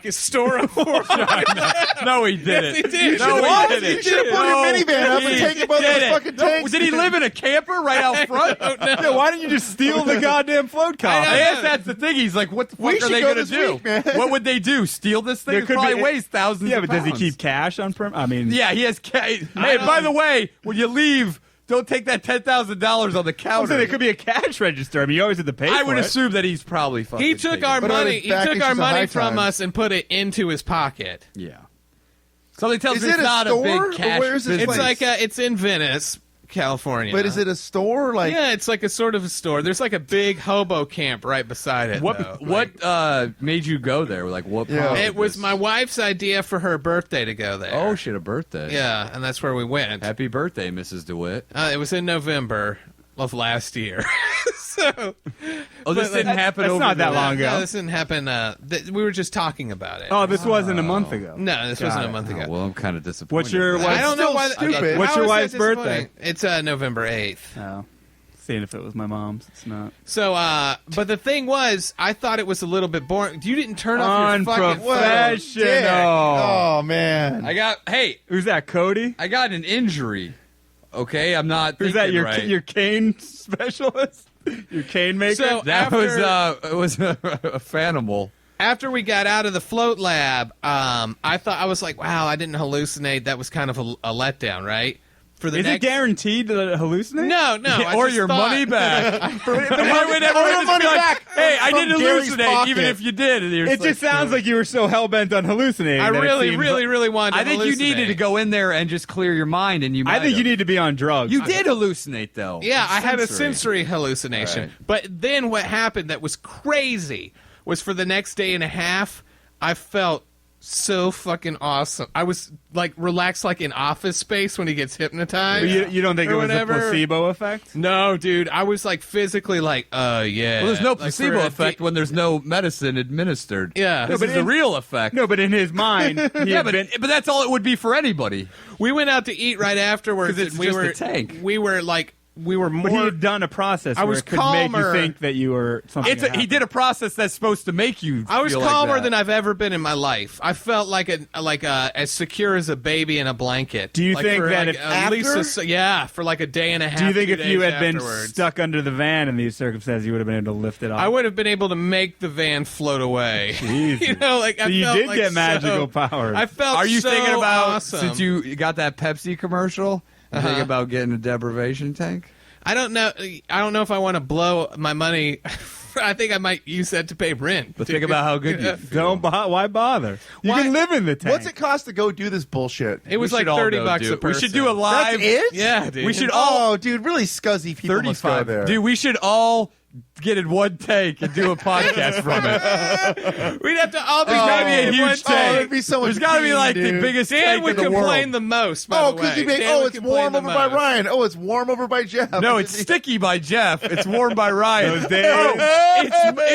his store up for us. No, he didn't. Yes, he did. No, What? he didn't. You should have put your minivan up and he taken both those didn't. fucking No, tanks. did he live in a camper right out front? Yeah, why didn't you just steal the goddamn float car? I know. I guess that's the thing. He's like, what the We fuck are should they go going to this do? week, man. What would they do? Steal this thing? There It could probably be- weighs thousands Yeah, of but does he pounds. keep cash on I mean, Yeah, he has. Hey, by the way, when you leave, don't take that $10,000 on the I'm counter. saying there could be a cash register. I mean, you always have to pay I for would it. assume that he's probably fucking. He took taking our it. But money. it He was back took into our some money high from times. us and put it into his pocket. Yeah. Something tells Is me it it's a not store, a or big cash where is this business. It's like it's in Venice, California. But is it a store? Like, Yeah, it's like a sort of a store. There's like a big hobo camp right beside it. though. What made you go there? Like what? Yeah. prompted It was this? my wife's idea for her birthday to go there. Oh shit! A birthday. Yeah, and that's where we went. Happy birthday, Mrs. DeWitt. It was in November of last year. So Oh, this But, didn't happen that's over not that the- long ago. No, this didn't happen. We were just talking about it. Oh, this wasn't a month ago. No, this wasn't a month Oh, ago. well, I'm kind of disappointed. What's your Well, I don't know still why. stupid. What's how your is that wife's birthday? disappointing? It's November 8th. Oh, seeing if it was my mom's. It's not. So, but the thing was, I thought it was a little bit boring. You didn't turn off your fucking. what a dick. Professional. Oh man. Who's that, Cody? I got an injury. Okay, I'm not. Who's that? thinking Your right. your cane specialist? Your cane maker? So That after, was a fanimal. after we got out of the float lab, I was like, wow, I didn't hallucinate. That was kind of a letdown, right? For the Is it next. guaranteed to hallucinate? No, I or just your thought- money back. Why would everyone your just money be like, back hey, I from didn't Gary's hallucinate, pocket. even if you did. And you're It just sounds like you were so hell bent on hallucinating. I that it really, seems- really wanted to I think you needed to hallucinate. go in there and just clear your mind, and you. I might think you have. need to be on drugs. You did hallucinate, though. Yeah, It's I had a sensory. sensory hallucination. Right. But then what happened that was crazy was for the next day and a half, I felt so fucking awesome. I was like relaxed like in Office Space when he gets hypnotized. But you don't think or it was whatever. a placebo effect? No, dude. I was like physically like, yeah. Well, there's no Like, placebo for a effect when there's no medicine administered. Yeah. This No, but is a in- real effect. No, but in his mind, he yeah, had but been, that's all it would be for anybody. We went out to eat right afterwards. 'Cause it's and we just were a tank. We were like we were more. but he had done a process I where was it could make you calmer. think that you were something. He had did a process that's supposed to make you. I was feel like calmer that. than I've ever been in my life. I felt like as secure as a baby in a blanket. Do you Like think for that like if at least after? for like a day and a half. Do you think 2 if you days had been afterwards, stuck under the van in these circumstances, you would have been able to lift it off? I would have been able to make the van float away. Jesus. You know, like So I you felt did like get so- magical powers. I felt. Are you so thinking about awesome. since you got that Pepsi commercial? You thinking about getting a deprivation tank? I don't know. I don't know if I want to blow my money. I think I might use that to pay rent. But think about how good you feel. Why bother? You Why- can live in the tank. What's it cost to go do this bullshit? It was We like should all $30 go do a it. We person. should do a live. That's it? Yeah, dude. We should all Oh, dude, really scuzzy people must go 35. there. Dude, we should all get in one tank and do a podcast from it. We'd have to all be There's got to be a in one huge tank. tank. it'd be so much There's got to be pain, like the dude. biggest Dan tank would in the world. complain the most, by Oh, the because way. you make, Dan would it's complain warm the over by most. Ryan. Oh, it's warm over by Jeff. No, it's sticky by Jeff. It's warm by Ryan. Those days.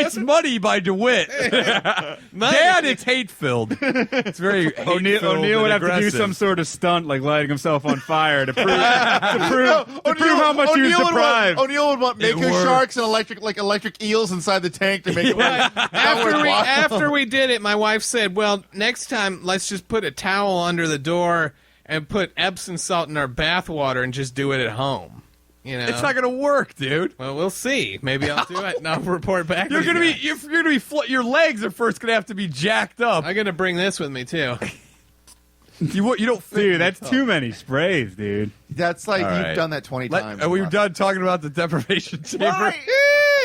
It's muddy by DeWitt. Dad, it's hate-filled. It's very hate-filled O'Neill would and have to do aggressive. some sort of stunt, like lighting himself on fire to prove how much he was deprived. O'Neill would want It Mako works. sharks and electric eels inside the tank to make it Right. worthwhile. After we did it, my wife said, well, next time let's just put a towel under the door and put Epsom salt in our bath water and just do it at home. You know? It's not going to work, dude. Well, we'll see. Maybe I'll do it and I'll report back. You're to gonna you. be your legs are first gonna have to be jacked up. I'm gonna bring this with me too. You don't fit Dude, in that's the too many sprays, dude. That's like, All you've right. done that 20 times. Are we done talking about the deprivation chamber? Right.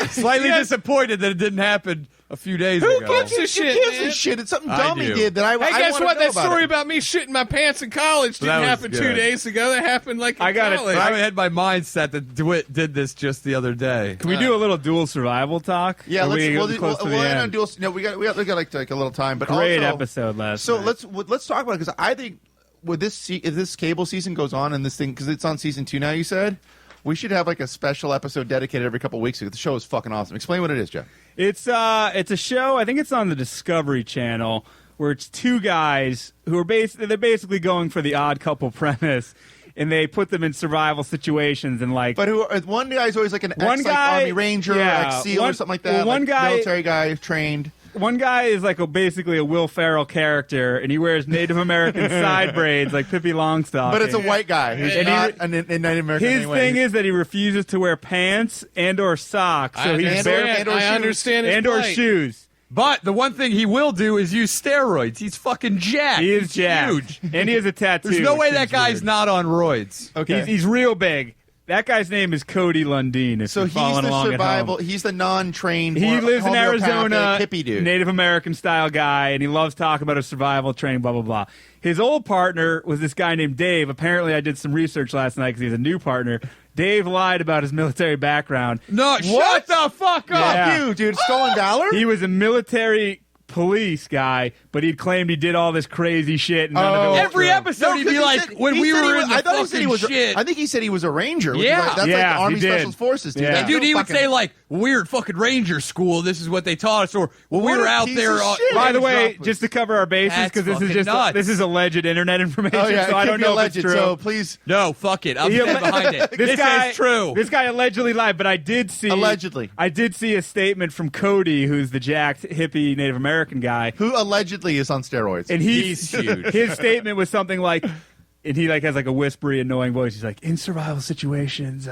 Slightly disappointed that it didn't happen a few days Who ago. gives a Who shit, gives a man? shit? It's something I dumb he do. did that I Hey, guess wanna what? know That about story it. about me shitting my pants in college didn't That was happen 2 good. days ago. That happened like in I got it. college. I had my mindset that DeWitt did this just the other day. Can we do a little dual survival talk? Yeah, Or let's. we We'll, get close to the we'll end on end? dual. No, we got like a little time, but Great also, episode last So night. let's talk about it because I think with if this cable season goes on and this thing because it's on season 2 now, you said we should have like a special episode dedicated every couple of weeks. The show is fucking awesome. Explain what it is, Jeff. It's a show. I think it's on the Discovery Channel where it's two guys who are they're basically going for the odd couple premise, and they put them in survival situations and like. But one guy's always like an One guy- Army Ranger, yeah, like SEAL one- or something like that. well, one like guy- military guy trained. One guy is like basically a Will Ferrell character, and he wears Native American side braids like Pippi Longstocking. But it's a white guy who's And he- not a Native American. His anyway. thing is that he refuses to wear pants and/or socks, so I he's understand, bare- and/or I shoes. understand his and/or plight. shoes. But the one thing he will do is use steroids. He's fucking jacked. He is He's jacked, huge. and he has a tattoo. There's no which way that seems guy's weird. not on roids. Okay. He's real big. That guy's name is Cody Lundeen. If So you're he's following the along at survival. home. He's the non-trained. He more lives in homeopathic Arizona, hippie dude. Native American style guy, and he loves talking about his survival training, blah, blah, blah. His old partner was this guy named Dave. Apparently, I did some research last night because he's a new partner. Dave lied about his military background. No, shut the fuck up. Yeah. Fuck you, dude. Stolen valor. He was a military police guy, but he'd claimed he did all this crazy shit. And none of it was Every true. episode he'd 'cause be he like, said- when he we said he were was- in the I thought he said fucking he was. shit. I think he said he was a ranger. which is Yeah. like, that's Yeah, like the he Army did. Special Forces, dude. Yeah. That's Dude, no he would fucking- say like, weird fucking ranger school. This is what they taught us. Or when we What were a out piece there. of shit. By the way, Drop just to cover our bases, That's because this is fucking just nuts. this is alleged internet information, Oh yeah, so I it don't could be know alleged. if it's true. So please, No, fuck it. I'm He standing alle- behind it. This guy is true. This guy allegedly lied, but I did see Allegedly. I did see a statement from Cody, who's the jacked hippie Native American guy, who allegedly is on steroids? and He's huge. His statement was something like, and he like has like a whispery, annoying voice. He's like, in survival situations,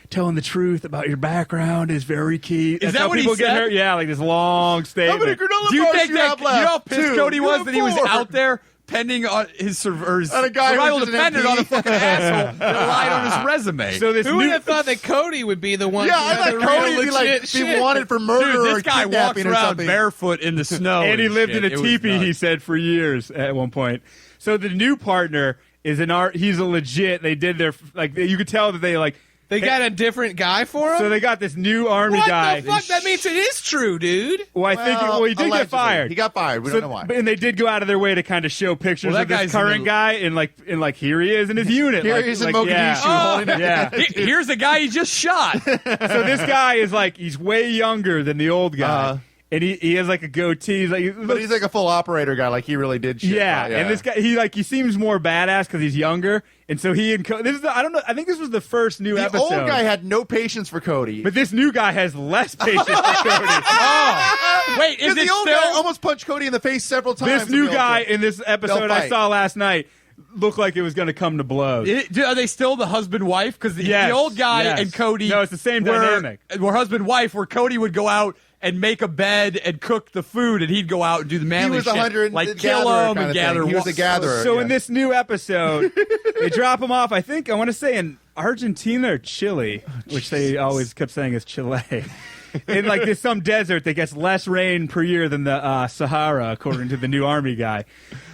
telling the truth about your background is very key. That's that how what he people get said? hurt. Yeah, like this long How many statement. granola Do you bars think that have you know how left? pissed Two. Cody You was have that he was four. out there pending on his, or his On a guy who's survival just an dependent MP. on a fucking asshole that lied on his resume? So this Who would new have thought that Cody would be the one? Yeah, I doing thought the real Cody would be like legit be shit? wanted for murder Dude, or this guy walks kidnapping or around something. barefoot in the snow. and he lived shit. in a It was teepee, he nuts. said, for years at one point. So the new partner is an art. He's a legit. They did their like. You could tell that they like. They got a different guy for him. So they got this new army what guy. the fuck? That means it is true, dude. Well, I think he did allegedly. get fired. He got fired. We So- don't know why. And they did go out of their way to kind of show pictures Well, of that this guy's in current the- guy, and like here he is in his unit. Here like, he is in like, yeah. Mogadishu holding up. Yeah. Here's a guy he just shot. So this guy is like he's way younger than the old guy, and he has like a goatee. He's like, But he's like a full operator guy. Like he really did shit. yeah. Right? And this guy he seems more badass because he's younger, and so he and this is I don't know. I think this was the first new the episode. old guy had no patience for Cody. But this new guy has less patience for Cody. Wait, is Because it the old still? guy almost punched Cody in the face several times. This in new the guy ultra. in this episode They'll I fight. saw last night looked like it was going to come to blows. Are they still the husband-wife? Because Yes, the old guy yes. and Cody No, it's the same were, dynamic. were husband-wife, where Cody would go out and make a bed and cook the food, and he'd go out and do the He manly was shit, a hunter, like kill them and gather. He was a gatherer. So yeah. in this new episode, they drop him off. I want to say in Argentina or Chile, which they always kept saying is Chile. In like there's some desert that gets less rain per year than the Sahara, according to the new army guy.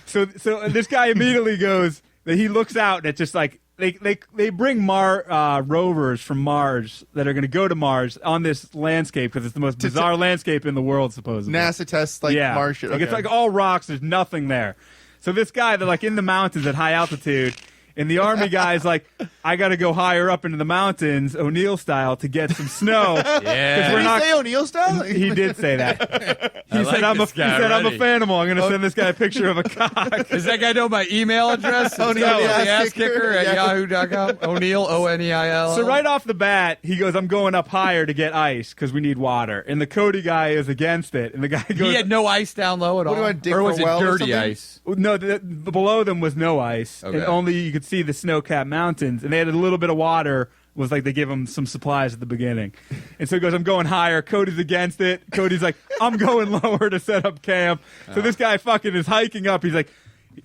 So this guy immediately goes that he looks out and it's just like they bring rovers from Mars that are going to go to Mars on this landscape because it's the most bizarre landscape in the world, supposedly. NASA tests Mars shit. Like, it's like all rocks. There's nothing there. So this guy, they're like in the mountains at high altitude. And the army guy's like, I got to go higher up into the mountains, O'Neill style, to get some snow. Yeah. Did he say O'Neill style? He did say that. He said, like I'm a already. fanimal. I'm going to send this guy a picture of a cock. Does that guy know my email address? O'Neill, the the ass ass kicker kicker at at yahoo.com. O'Neill, O-N-E-I-L. So right off the bat, he goes, I'm going up higher to get ice because we need water. And the Cody guy is against it. And the guy goes, He had no ice down low at all. do you want, dig or for was a it well or dirty something? ice? no, below them was no ice. Okay. And only you could see the snow-capped mountains. And they had a little bit of water. Was like they give him some supplies at the beginning. And so he goes, I'm going higher. Cody's against it. Cody's like, I'm going lower to set up camp. So this guy fucking is hiking up. He's like,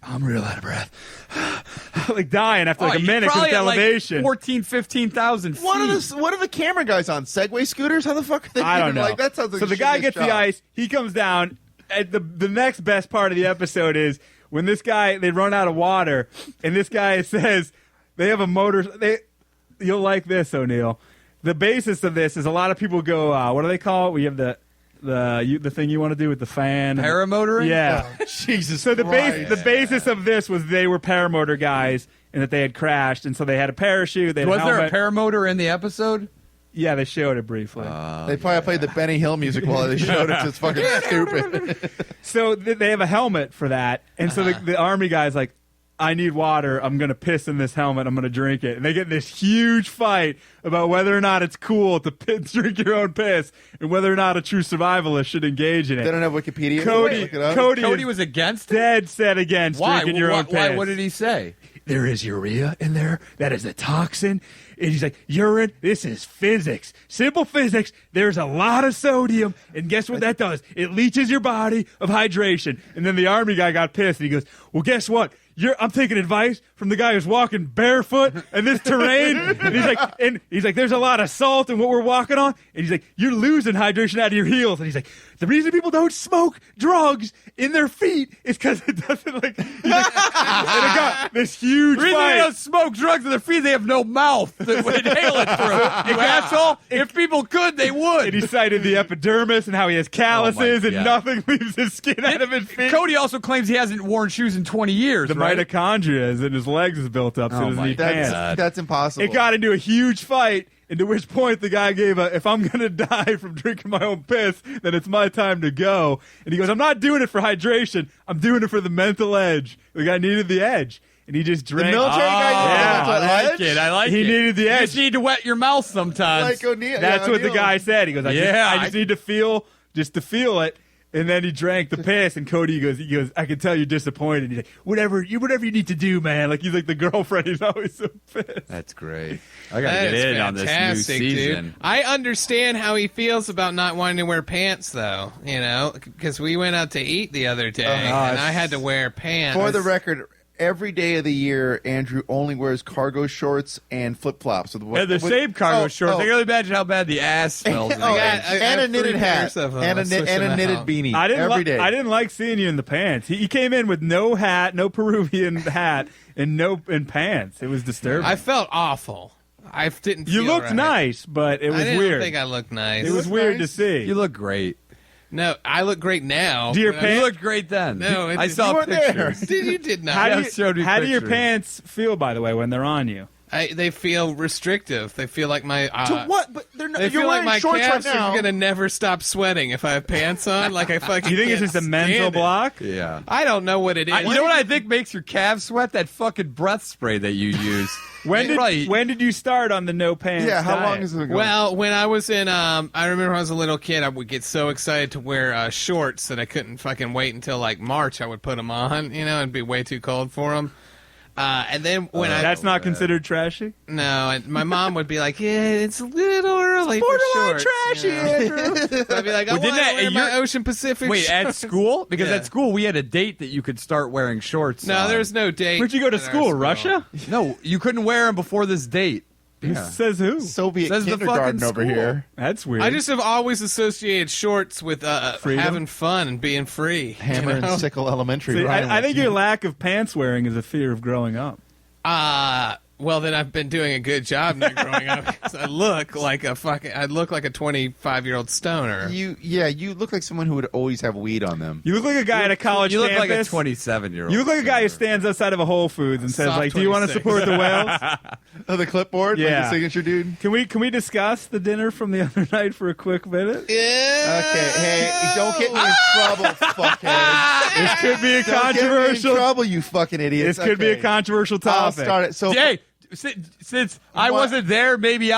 I'm real out of breath. like dying after like a minute because probably of at like elevation. 14, 15,000 feet. What are the camera guys on? Segway scooters? How the fuck are they I don't doing? know. Like, that sounds like so a the guy shittiest gets job. the ice. He comes down. And the next best part of the episode is when this guy, they run out of water. And this guy says, they have a motor. You'll like this, O'Neill. The basis of this is a lot of people go, what do they call it? We have the thing you want to do with the fan. Paramotoring? Yeah. Jesus So the Christ. basis of this was they were paramotor guys and that they had crashed, and so they had a parachute. They had Was a there a helmet. paramotor in the episode? Yeah, they showed it briefly. They probably played the Benny Hill music while they showed it. It's fucking stupid. So they have a helmet for that, and so the army guy's like, I need water. I'm going to piss in this helmet. I'm going to drink it. And they get in this huge fight about whether or not it's cool to drink your own piss and whether or not a true survivalist should engage in it. They don't have Wikipedia. Cody, Look it up. Cody was against it? dead set against Why? drinking your own piss. Why? What did he say? There is urea in there. That is a toxin. And he's like, urine, this is physics. Simple physics. There's a lot of sodium. And guess what that does? It leaches your body of hydration. And then the army guy got pissed. And he goes, well, guess what? I'm taking advice from the guy who's walking barefoot in this terrain. And he's like, there's a lot of salt in what we're walking on. And he's like, you're losing hydration out of your heels. And he's like, the reason people don't smoke drugs in their feet is because it doesn't like. And it got this huge The reason fight. they don't smoke drugs in their feet, they have no mouth that would inhale it through. You asshole! If people could, they would. And he cited the epidermis and how he has calluses and God. nothing leaves his skin out of his feet. Cody also claims he hasn't worn shoes in 20 years, The right? mitochondria is in his legs is built up, so Oh he doesn't my need God. pants. That's impossible. It got into a huge fight, and to which point the guy gave if I'm going to die from drinking my own piss, then it's my time to go. And he goes, I'm not doing it for hydration. I'm doing it for the mental edge. The guy needed the edge, and he just drank. military guy needed yeah, the I like edge? it. I like He it. needed the You edge. just need to wet your mouth sometimes. Like O'Neill. That's yeah, what the O'Neill. guy said. He goes, I Yeah, just need to feel it. And then he drank the piss, and Cody goes, I can tell you're disappointed. He's like, whatever you need to do, man. Like he's like the girlfriend. He's always so pissed. That's great. I gotta That get is in on this new fantastic, season. dude. I understand how he feels about not wanting to wear pants, though. You know, because we went out to eat the other day, and I had to wear pants. For the record, every day of the year, Andrew only wears cargo shorts and flip flops. And the same cargo shorts. I can only imagine how bad the ass smells. in Oh, the and, ass. and I a knitted 3 hat pairs of them. and I a switch them knitted out. beanie I didn't like seeing you in the pants. He came in with no hat, no Peruvian hat, and pants. It was disturbing. I felt awful. I didn't. you feel looked right. nice, but it was I didn't weird. think I looked nice. It was looked weird nice. to see. You look great. No, I look great now. Do your but I- pants- You looked great then. No, it I didn't. saw You weren't there. pictures. You did not. How Yeah, showed me do your pictures. pants feel, by the way, when they're on you? They feel restrictive. They feel like my. To what? But they're not. They You're feel like wearing my shorts right calves now. are gonna never stop sweating if I have pants on. Like I fucking. You think it's can't just a mental stand it. block? Yeah. I don't know what it is. You know what I think makes your calves sweat? That fucking breath spray that you use. When Probably- did you start on the no pants? Yeah, how diet? long is it ago? Well, when I was in, I remember when I was a little kid, I would get so excited to wear shorts that I couldn't fucking wait until like March. I would put them on, you know, it'd be way too cold for them. And then when That's not considered trashy? no, and my mom would be like, "Yeah, it's a little early for borderline shorts." trashy, you know? Andrew. I'd be like, "I Well, want didn't to that- wear my you're- Ocean Pacific." Wait, at shorts." school? Because Yeah. at school we had a date that you could start wearing shorts. No, on. there's no date. Where'd you go to at our school? Russia? No, you couldn't wear them before this date. Yeah. Says who? Soviet Says the kindergarten fucking over school. here. That's weird. I just have always associated shorts with Freedom? having fun and being free. Hammer you know? and Sickle Elementary. See, Ryan I think went your lack of pants wearing is a fear of growing up. Well, then I've been doing a good job not growing up. 'Cause I look like a 25-year-old stoner. You look like someone who would always have weed on them. You look like a guy at a college You look like a campus. 27-year-old. You look like a guy who stands outside of a Whole Foods and says, Soft like, "Do you want to 26. support the whales?" Oh, the clipboard, like Yeah. the signature dude. Can we discuss the dinner from the other night for a quick minute? Yeah. Okay, hey, don't get me in trouble, fuckhead. This could be a Don't get me in controversial. trouble, you fucking idiots. This could be a Okay. controversial I'll topic. start it. So, Hey, since I What? wasn't there, maybe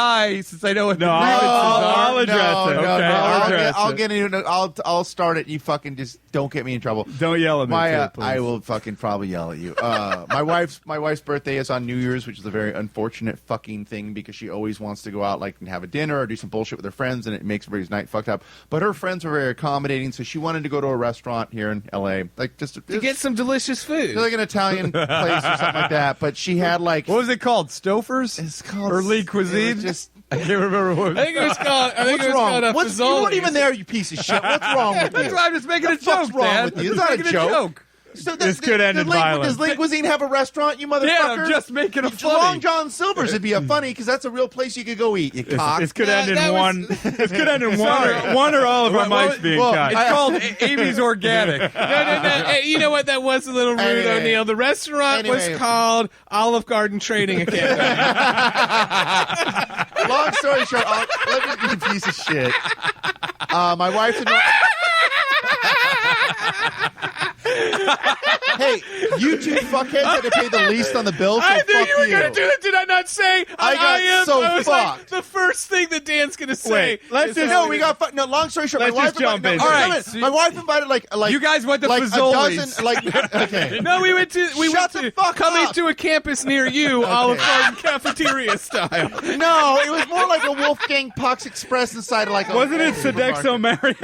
since I know what the No, grievances I'll are. address it. No, Okay, I'll address I'll it. get into it. I'll start it. You fucking just don't get me in trouble. Don't yell at me, My, too, please. I will fucking probably yell at you. My wife's birthday is on New Year's, which is a very unfortunate fucking thing because she always wants to go out like and have a dinner or do some bullshit with her friends, and it makes everybody's night fucked up. But her friends are very accommodating, so she wanted to go to a restaurant here in L.A. like just To get some delicious food. like an Italian place or something like that. But she had like What was it called? Stouffer's? it's called Or League it Cuisine? was just I can't remember what. I think it was called. I think what's it was wrong? called a You weren't even Fazoli's. there, you piece of shit. What's wrong with you? That's why I'm just making a The fuck's joke, wrong man. with you? I'm It's just not a making joke. So This could end in violence. Does League Cuisine have a restaurant, you motherfucker? Yeah, I'm just making a Long funny. John Silver's would be a funny because that's a real place you could go eat. You cock. This could No, end in that was- one. This could end in Sorry. one or all of our Well, mics being well, cut. It's called Amy's Organic. No. Hey, you know what? That was a little rude, Anyway. O'Neill. The restaurant was Anyway. called Olive Garden Trading Academy. Long story short, let me be a piece of shit. My wife's in. Hey, you two fuckheads had to pay the least on the bill, so I knew fuck you were going to do that. Did I not say? I got am. so I was like, fucked. the first thing that Dan's going to say. Wait, let's is just- No, we got fucked. No, long story short, Let's my wife just jump invited. in. No, All wait a right, minute. My wife invited like You guys went to like a Fazoli's. dozen. Like okay. No, we went Shut went the to fuck coming up. to a campus near you, Olive Garden cafeteria style. No, it was more like a Wolfgang Puck's Express inside of like a. Wasn't it Sodexo Marriott?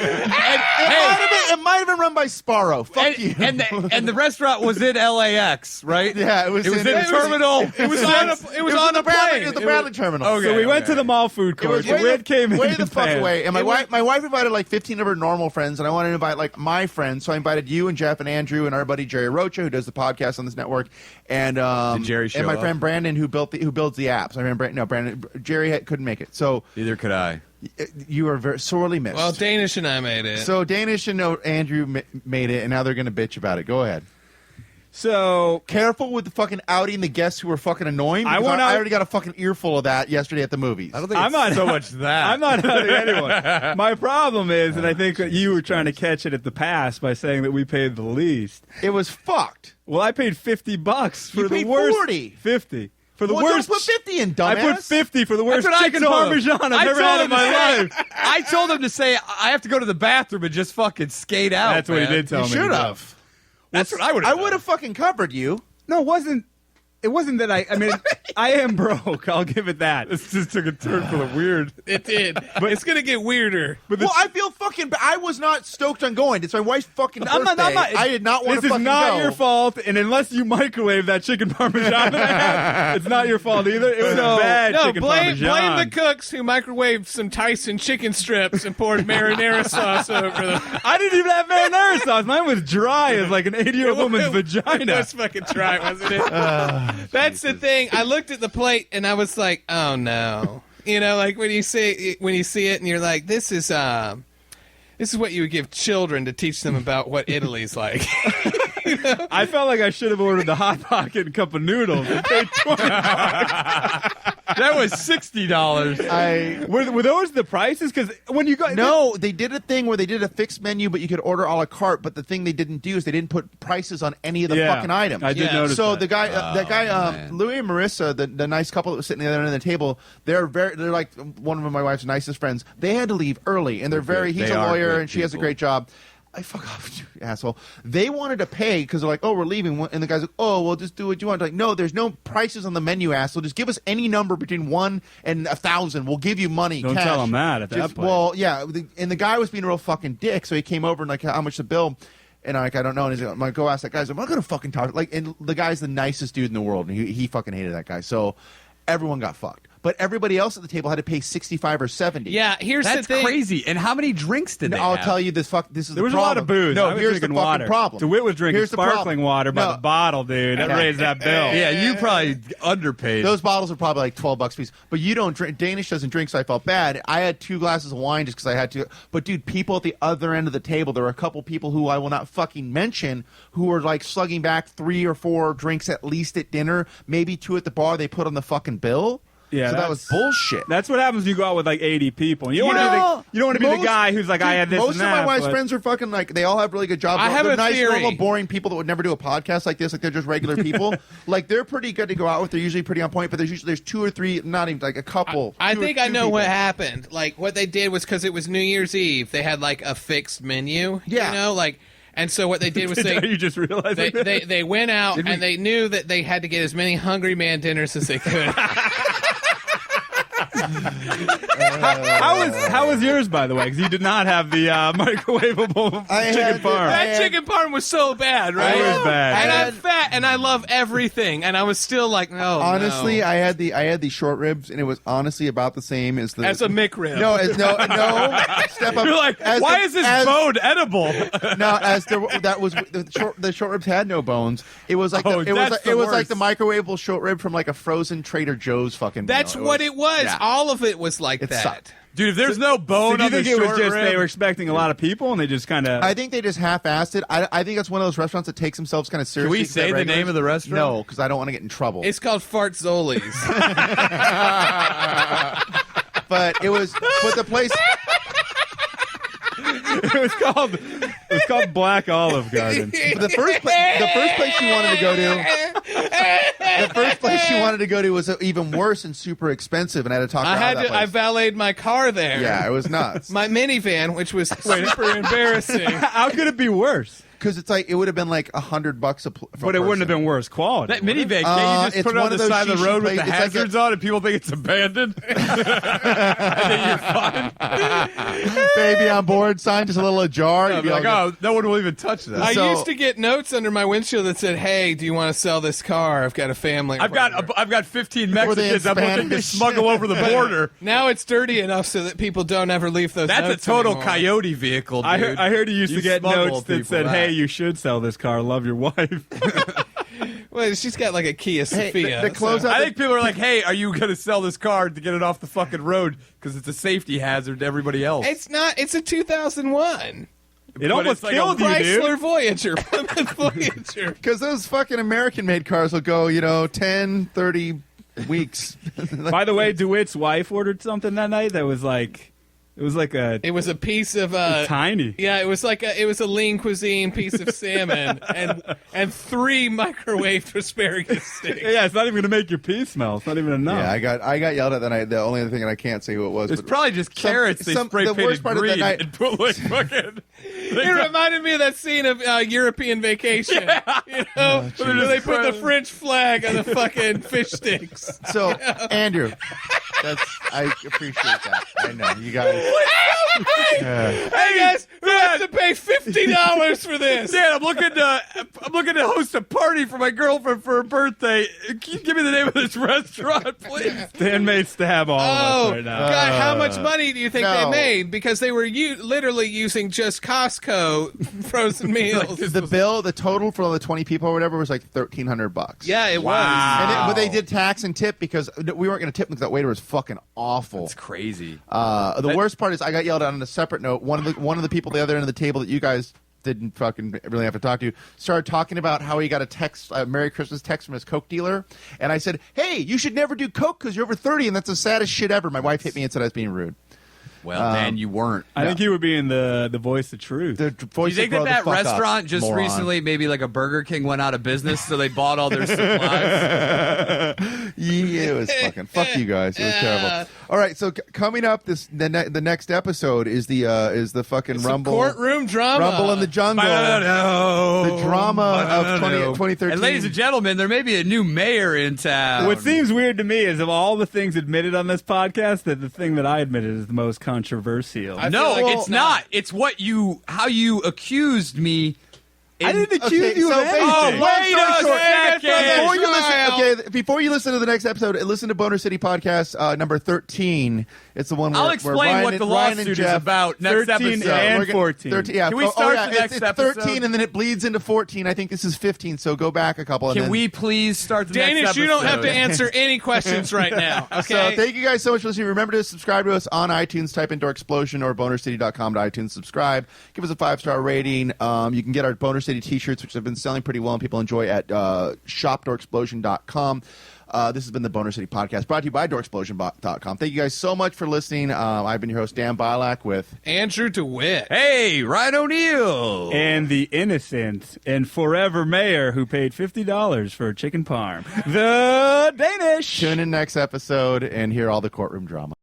It might have been run by Sparrow. Fuck you. And the restaurant was in LAX, right? Yeah, it was It was in- in it was- terminal. It was on a the Bradley, plane. it was the Bradley terminal. Okay. So we went to the mall food It court. was The wind came in. way the fuck fast. away. And my wife invited like 15 of her normal friends, and I wanted to invite like my friends. So I invited you and Jeff and Andrew and our buddy Jerry Rocha, who does the podcast on this network, and Did Jerry show and my up? friend Brandon, who builds the apps. I remember Brandon. Jerry couldn't make it, so Neither could I. you are very sorely missed. Well, Danish and I made it. so Danish and Andrew made it, and now they're gonna bitch about it. Go ahead. So Careful with the fucking outing the guests who are fucking annoying. I because won't I out- already got a fucking earful of that yesterday at the movies. I don't think I'm it's not- so much that. I'm not outing anyone. My problem is, and I think that you were trying to catch it at the pass by saying that we paid the least. It was fucked. Well, I paid $50 for You the paid worst. 40. 50 for the Well, worst. don't put 50 in, dumbass. I put 50 for the worst That's what I chicken told him. parmesan I've I ever told had him in my to say- life. I told him to say I have to go to the bathroom and just fucking skate out. That's what he man. did tell You me. should to do. have. That's what I would. I would have fucking covered you. No, it wasn't that I mean, I am broke. I'll give it that. This just took a turn for the weird. it did. But it's going to get weirder. Well, I feel fucking. I was not stoked on going. It's my wife's fucking birthday. I did not want to This fucking is not go. your fault, and unless you microwave that chicken parmesan that I had, it's not your fault either. It was bad No, chicken blame parmesan. the cooks who microwaved some Tyson chicken strips and poured marinara sauce over them. I didn't even have marinara sauce. Mine was dry as like an 80-year-old woman's It vagina. was fucking dry, wasn't it? That's the thing. I looked at the plate and I was like, "Oh no!" You know, like when you see it and you're like, "This is what you would give children to teach them about what Italy's like." I felt like I should have ordered the Hot Pocket and cup of noodles and paid $20. That was $60. Were those the prices? Because when you go, No, they did a thing where they did a fixed menu, but you could order a la carte. But the thing they didn't do is they didn't put prices on any of the Yeah, fucking items. I did Yeah. notice So that. the guy, man. Louis and Marissa, the nice couple that was sitting the other end of the table, they're like one of my wife's nicest friends. They had to leave early, and they're very. They He's a are lawyer, great and she has a people. great job. I fuck off, you asshole. They wanted to pay because they're like, "Oh, we're leaving," and the guy's like, "Oh, well, just do what you want." Like, no, there's no prices on the menu, asshole. Just give us any number between 1 and 1,000. We'll give you money. Don't cash. tell 'em that at that Just- point. Well, yeah, and the guy was being a real fucking dick, so he came over and like, "How much the bill?" And I'm like, I don't know. And he's like, I'm like, go ask that guy. So I'm not gonna fucking talk. Like, and the guy's the nicest dude in the world, and he fucking hated that guy. So everyone got fucked. but everybody else at the table had to pay 65 or 70. Yeah, here's That's the thing. crazy. And how many drinks did they I'll have? tell you this. This is There was the a problem. lot of booze. No, I was here's the drinking fucking water. problem. DeWitt was drinking Here's the sparkling problem. water by No. the bottle, dude. That raised that bill. Yeah, you probably underpaid. Those bottles are probably like $12 a piece. But you don't drink. Danish doesn't drink, so I felt bad. I had 2 glasses of wine just because I had to. But dude, people at the other end of the table, there were a couple people who I will not fucking mention who were like slugging back 3 or 4 drinks at least at dinner, maybe 2 at the bar. They put on the fucking bill. Yeah, so that was bullshit. That's what happens when you go out with like 80 people. You don't want to be the guy who's like, I had this most and that. of my wife's but- friends are fucking like, they all have really good jobs. I have they're a nice, theory. normal, boring people that would never do a podcast like this. Like they're just regular people. Like they're pretty good to go out with. They're usually pretty on point. But there's 2 or 3, not even like a couple. I two or think I two know people. what happened. Like what they did was because it was New Year's Eve, they had like a fixed menu. Yeah. You know, like, and so what they did was Are you just realizing they went out and they knew that they had to get as many Hungry Man dinners as they could. How was yours, by the way? Because you did not have the microwavable I chicken had the- parm. That chicken parm was so bad, right? It was bad. And I I'm had- fat and I love everything, and I was still like, no. Honestly, no. I had the short ribs, and it was honestly about the same as the As a McRib. No, step up. You're like, As why the- is this as- bone edible? No, as that was the short ribs had no bones. It was like Oh, it was that's like, it was like the the microwavable short rib from like a frozen Trader Joe's fucking. That's meal. what it was. Yeah. All of it was like It that. sucked. Dude, if there's no So bone do you on the think it was short just rib, they were expecting a lot of people and they just kind of... I think they just half-assed it. I think that's one of those restaurants that takes themselves kind of Can seriously. we say the name of the restaurant? No, because I don't want to get in trouble. It's called Fartzoli's. But the place. It was called Black Olive Garden. The first place she wanted to go to. The first place she wanted to go to was even worse and super expensive, and I had to talk her out of that I place. valeted my car there. Yeah, it was nuts. My minivan, which was super embarrassing. How could it be worse? Because it's like it would have been like $100 a. But it wouldn't have been worse quality. that minivan, can't you just it's put it on one the of those side of the shishi road with the places. It's like hazards on and people think it's abandoned? I think you're fine. baby on board sign just a little ajar. I'd You'd be be like, all oh, no one will even touch that. I So- used to get notes under my windshield that said, "Hey, do you want to sell this car? I've got a family." or I've got whatever." 15 Were they in Mexicans I'm looking to Spanish? smuggle over the border. Now it's dirty enough so that people don't ever leave those. That's a notes total anymore. coyote vehicle, dude. I heard you used to get smuggle notes that people said, that. hey, you should sell this car. Love your wife. Well, she's got like a Kia Sophia. the close so- up- I think people are like, hey, are you going to sell this car to get it off the fucking road? Because it's a safety hazard to everybody else. It's not. It's a 2001 It almost it's like killed a you, Chrysler dude. Voyager. Plymouth Voyager. Because those fucking American-made cars will go, 10, 30 weeks. By the way, DeWitt's wife ordered something that night that was like... It was like a... It was a piece of tiny. Yeah, it was like it was a lean cuisine piece of salmon and 3 microwaved asparagus sticks. Yeah, it's not even going to make your pee smell. It's not even enough. Yeah, I got yelled at that night. The only other thing, and I can't say who it was. It's but probably just carrots they spray the painted worst part of green the night. and put like fucking... It reminded me of that scene of European Vacation. You know, where they put the French flag on the fucking fish sticks. So, Andrew, I appreciate that. I know you guys. Hey guys, who has to pay $50 for this? Dad, I'm looking to host a party for my girlfriend for her birthday. Can you give me the name of this restaurant, please? The inmates stab all of Oh, us right now. God, how much money do you think no. they made? Because they were literally using just Costco frozen meals. The total for all the 20 people or whatever was like $1,300. Yeah, it was. But they did tax and tip because we weren't going to tip because that waiter was fucking awful. It's crazy. The worst part is I got yelled at on a separate note. One of the people at the other end of the table that you guys didn't fucking really have to talk to started talking about how he got a Merry Christmas text from his Coke dealer, and I said, "Hey, you should never do Coke because you're over 30, and that's the saddest shit ever." My wife hit me and said I was being rude. Well, man, you weren't. I think you were being the voice of truth. The Do voice you think of that grow the fuck restaurant up, just moron. recently, maybe like a Burger King went out of business, so they bought all their supplies? Yeah, it was fucking fuck you guys. It was terrible. All right, so coming up the next episode is the fucking Some Rumble courtroom drama. Rumble in the Jungle. The drama of 2013. And ladies and gentlemen, there may be a new mayor in town. What seems weird to me is of all the things admitted on this podcast, that the thing that I admitted is the most controversial. I No, feel like it's not. It's how you accused me I didn't accuse Okay, you so of anything. Oh, wait a second. Before you listen to the next episode, listen to Boner City Podcast number 13. It's the one where I'll explain where Ryan what and, the Ryan and lawsuit is Jeff, about next 13 episode. and we're gonna- 14. 13, yeah. Can we start the next it's episode? 13 and then it bleeds into 14. I think this is 15, so go back a couple. And Can then, we please start the next Danis, episode? you don't have to answer any questions right now. Okay. So thank you guys so much for listening. Remember to subscribe to us on iTunes. Type in Door Explosion or bonercity.com to iTunes. Subscribe. Give us a 5-star rating. You can get our Boner City t-shirts, which have been selling pretty well and people enjoy at shopdoorexplosion.com. This has been the Boner City Podcast, brought to you by doorexplosion.com. Thank you guys so much for listening. I've been your host, Dan Bilak, with Andrew DeWitt. Hey, Ryan O'Neal. And the innocent and forever mayor who paid $50 for a chicken parm. The Danish. tune in next episode and hear all the courtroom drama.